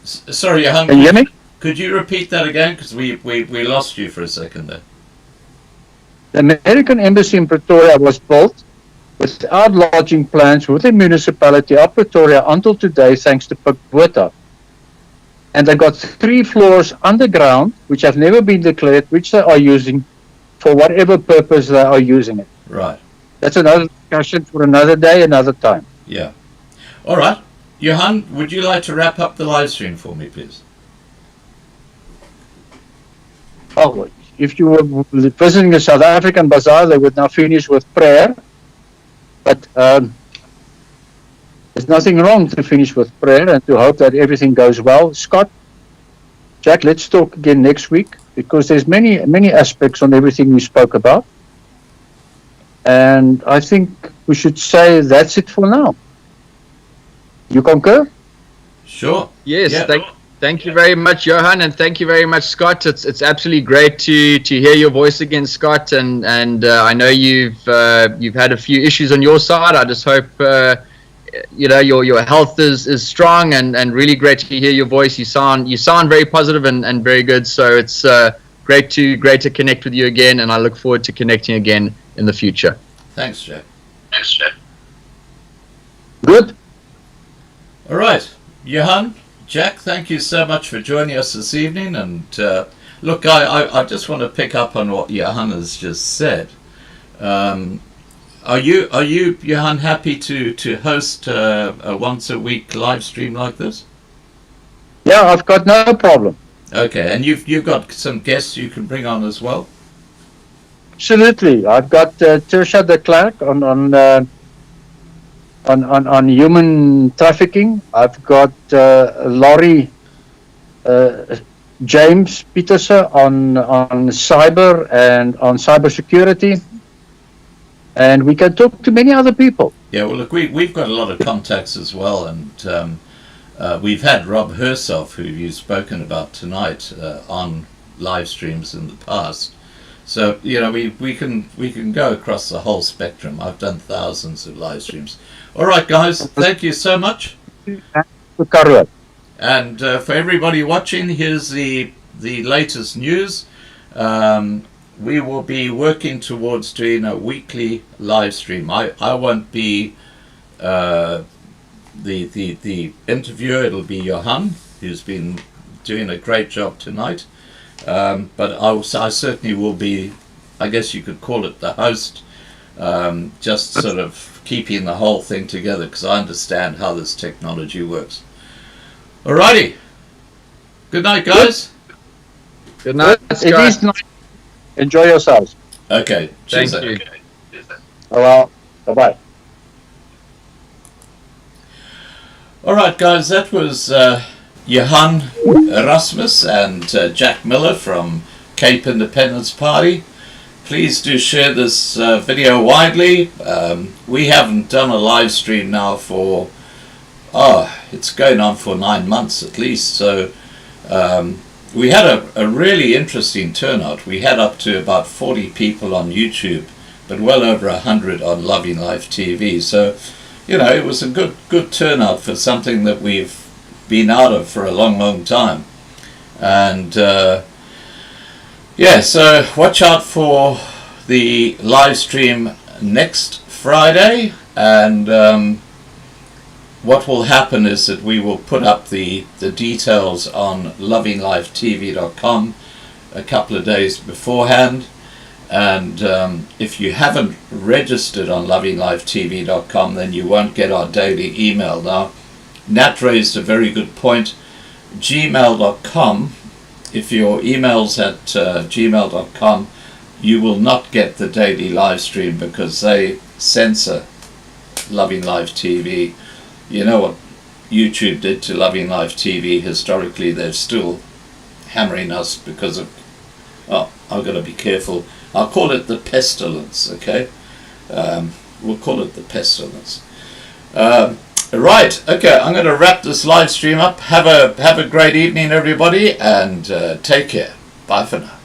Sorry, Johan, Can you hear me? could you repeat that again? Because we lost you for a second there. The American embassy in Pretoria was built without lodging plans with the municipality of Pretoria until today, thanks to Botha. And they got 3 floors underground, which have never been declared, which they are using for whatever purpose they are using it. Right. That's another discussion for another day, another time. Yeah. All right. Johan, would you like to wrap up the live stream for me, please? Oh, if you were visiting the South African bazaar, they would now finish with prayer. But there's nothing wrong to finish with prayer and to hope that everything goes well. Scott, Jack, let's talk again next week because there's many aspects on everything we spoke about. And I think we should say that's it for now. You concur? Sure. Yes, Yeah. thank you very much, Johan, and thank you very much, Scott. It's absolutely great to hear your voice again, Scott. And I know you've had a few issues on your side. I just hope your health is strong and really great to hear your voice. You sound very positive and very good. So it's great to connect with you again, and I look forward to connecting again in the future. Thanks, Jack. Good. All right. Johan, Jack, thank you so much for joining us this evening. And look, I just want to pick up on what Johan has just said. Are you, Johan, happy to host a once a week live stream like this? Yeah, I've got no problem. Okay, and you've got some guests you can bring on as well. Absolutely. I've got Tersha de Klerk on human trafficking. I've got Laurie James Petersen on cyber and on cybersecurity. And we can talk to many other people. Yeah, well, look, we've got a lot of contacts as well, and we've had Rob Herself, who you've spoken about tonight, on live streams in the past. So we can go across the whole spectrum. I've done thousands of live streams. All right, guys, thank you so much. And for everybody watching, here's the latest news. We will be working towards doing a weekly live stream. I won't be the interviewer. It'll be Johan, who's been doing a great job tonight. But I certainly will be, I guess you could call it the host, just sort of keeping the whole thing together because I understand how this technology works. Alrighty. Good night, guys. Good night, Scott. It is nice. Enjoy yourselves. Okay. Cheers. Thank you. Oh, well, bye-bye. All right, guys, that was Johan Erasmus and Jack Miller from Cape Independence Party. Please do share this video widely. We haven't done a live stream now for, it's going on for 9 months at least. So we had a really interesting turnout. We had up to about 40 people on YouTube, but well over 100 on Loving Life TV. So, it was a good turnout for something that we've been out of for a long time. And so watch out for the live stream next Friday. And what will happen is that we will put up the details on lovinglifetv.com a couple of days beforehand. And if you haven't registered on lovinglifetv.com, then you won't get our daily email. Now, Nat raised a very good point. Gmail.com, if your email's at gmail.com, you will not get the daily live stream because they censor Loving Life TV. You know what YouTube did to Loving Life TV historically. They're still hammering us because of, I've got to be careful. I'll call it the pestilence, okay? We'll call it the pestilence. Right, okay, I'm going to wrap this live stream up. Have a great evening, everybody, and take care. Bye for now.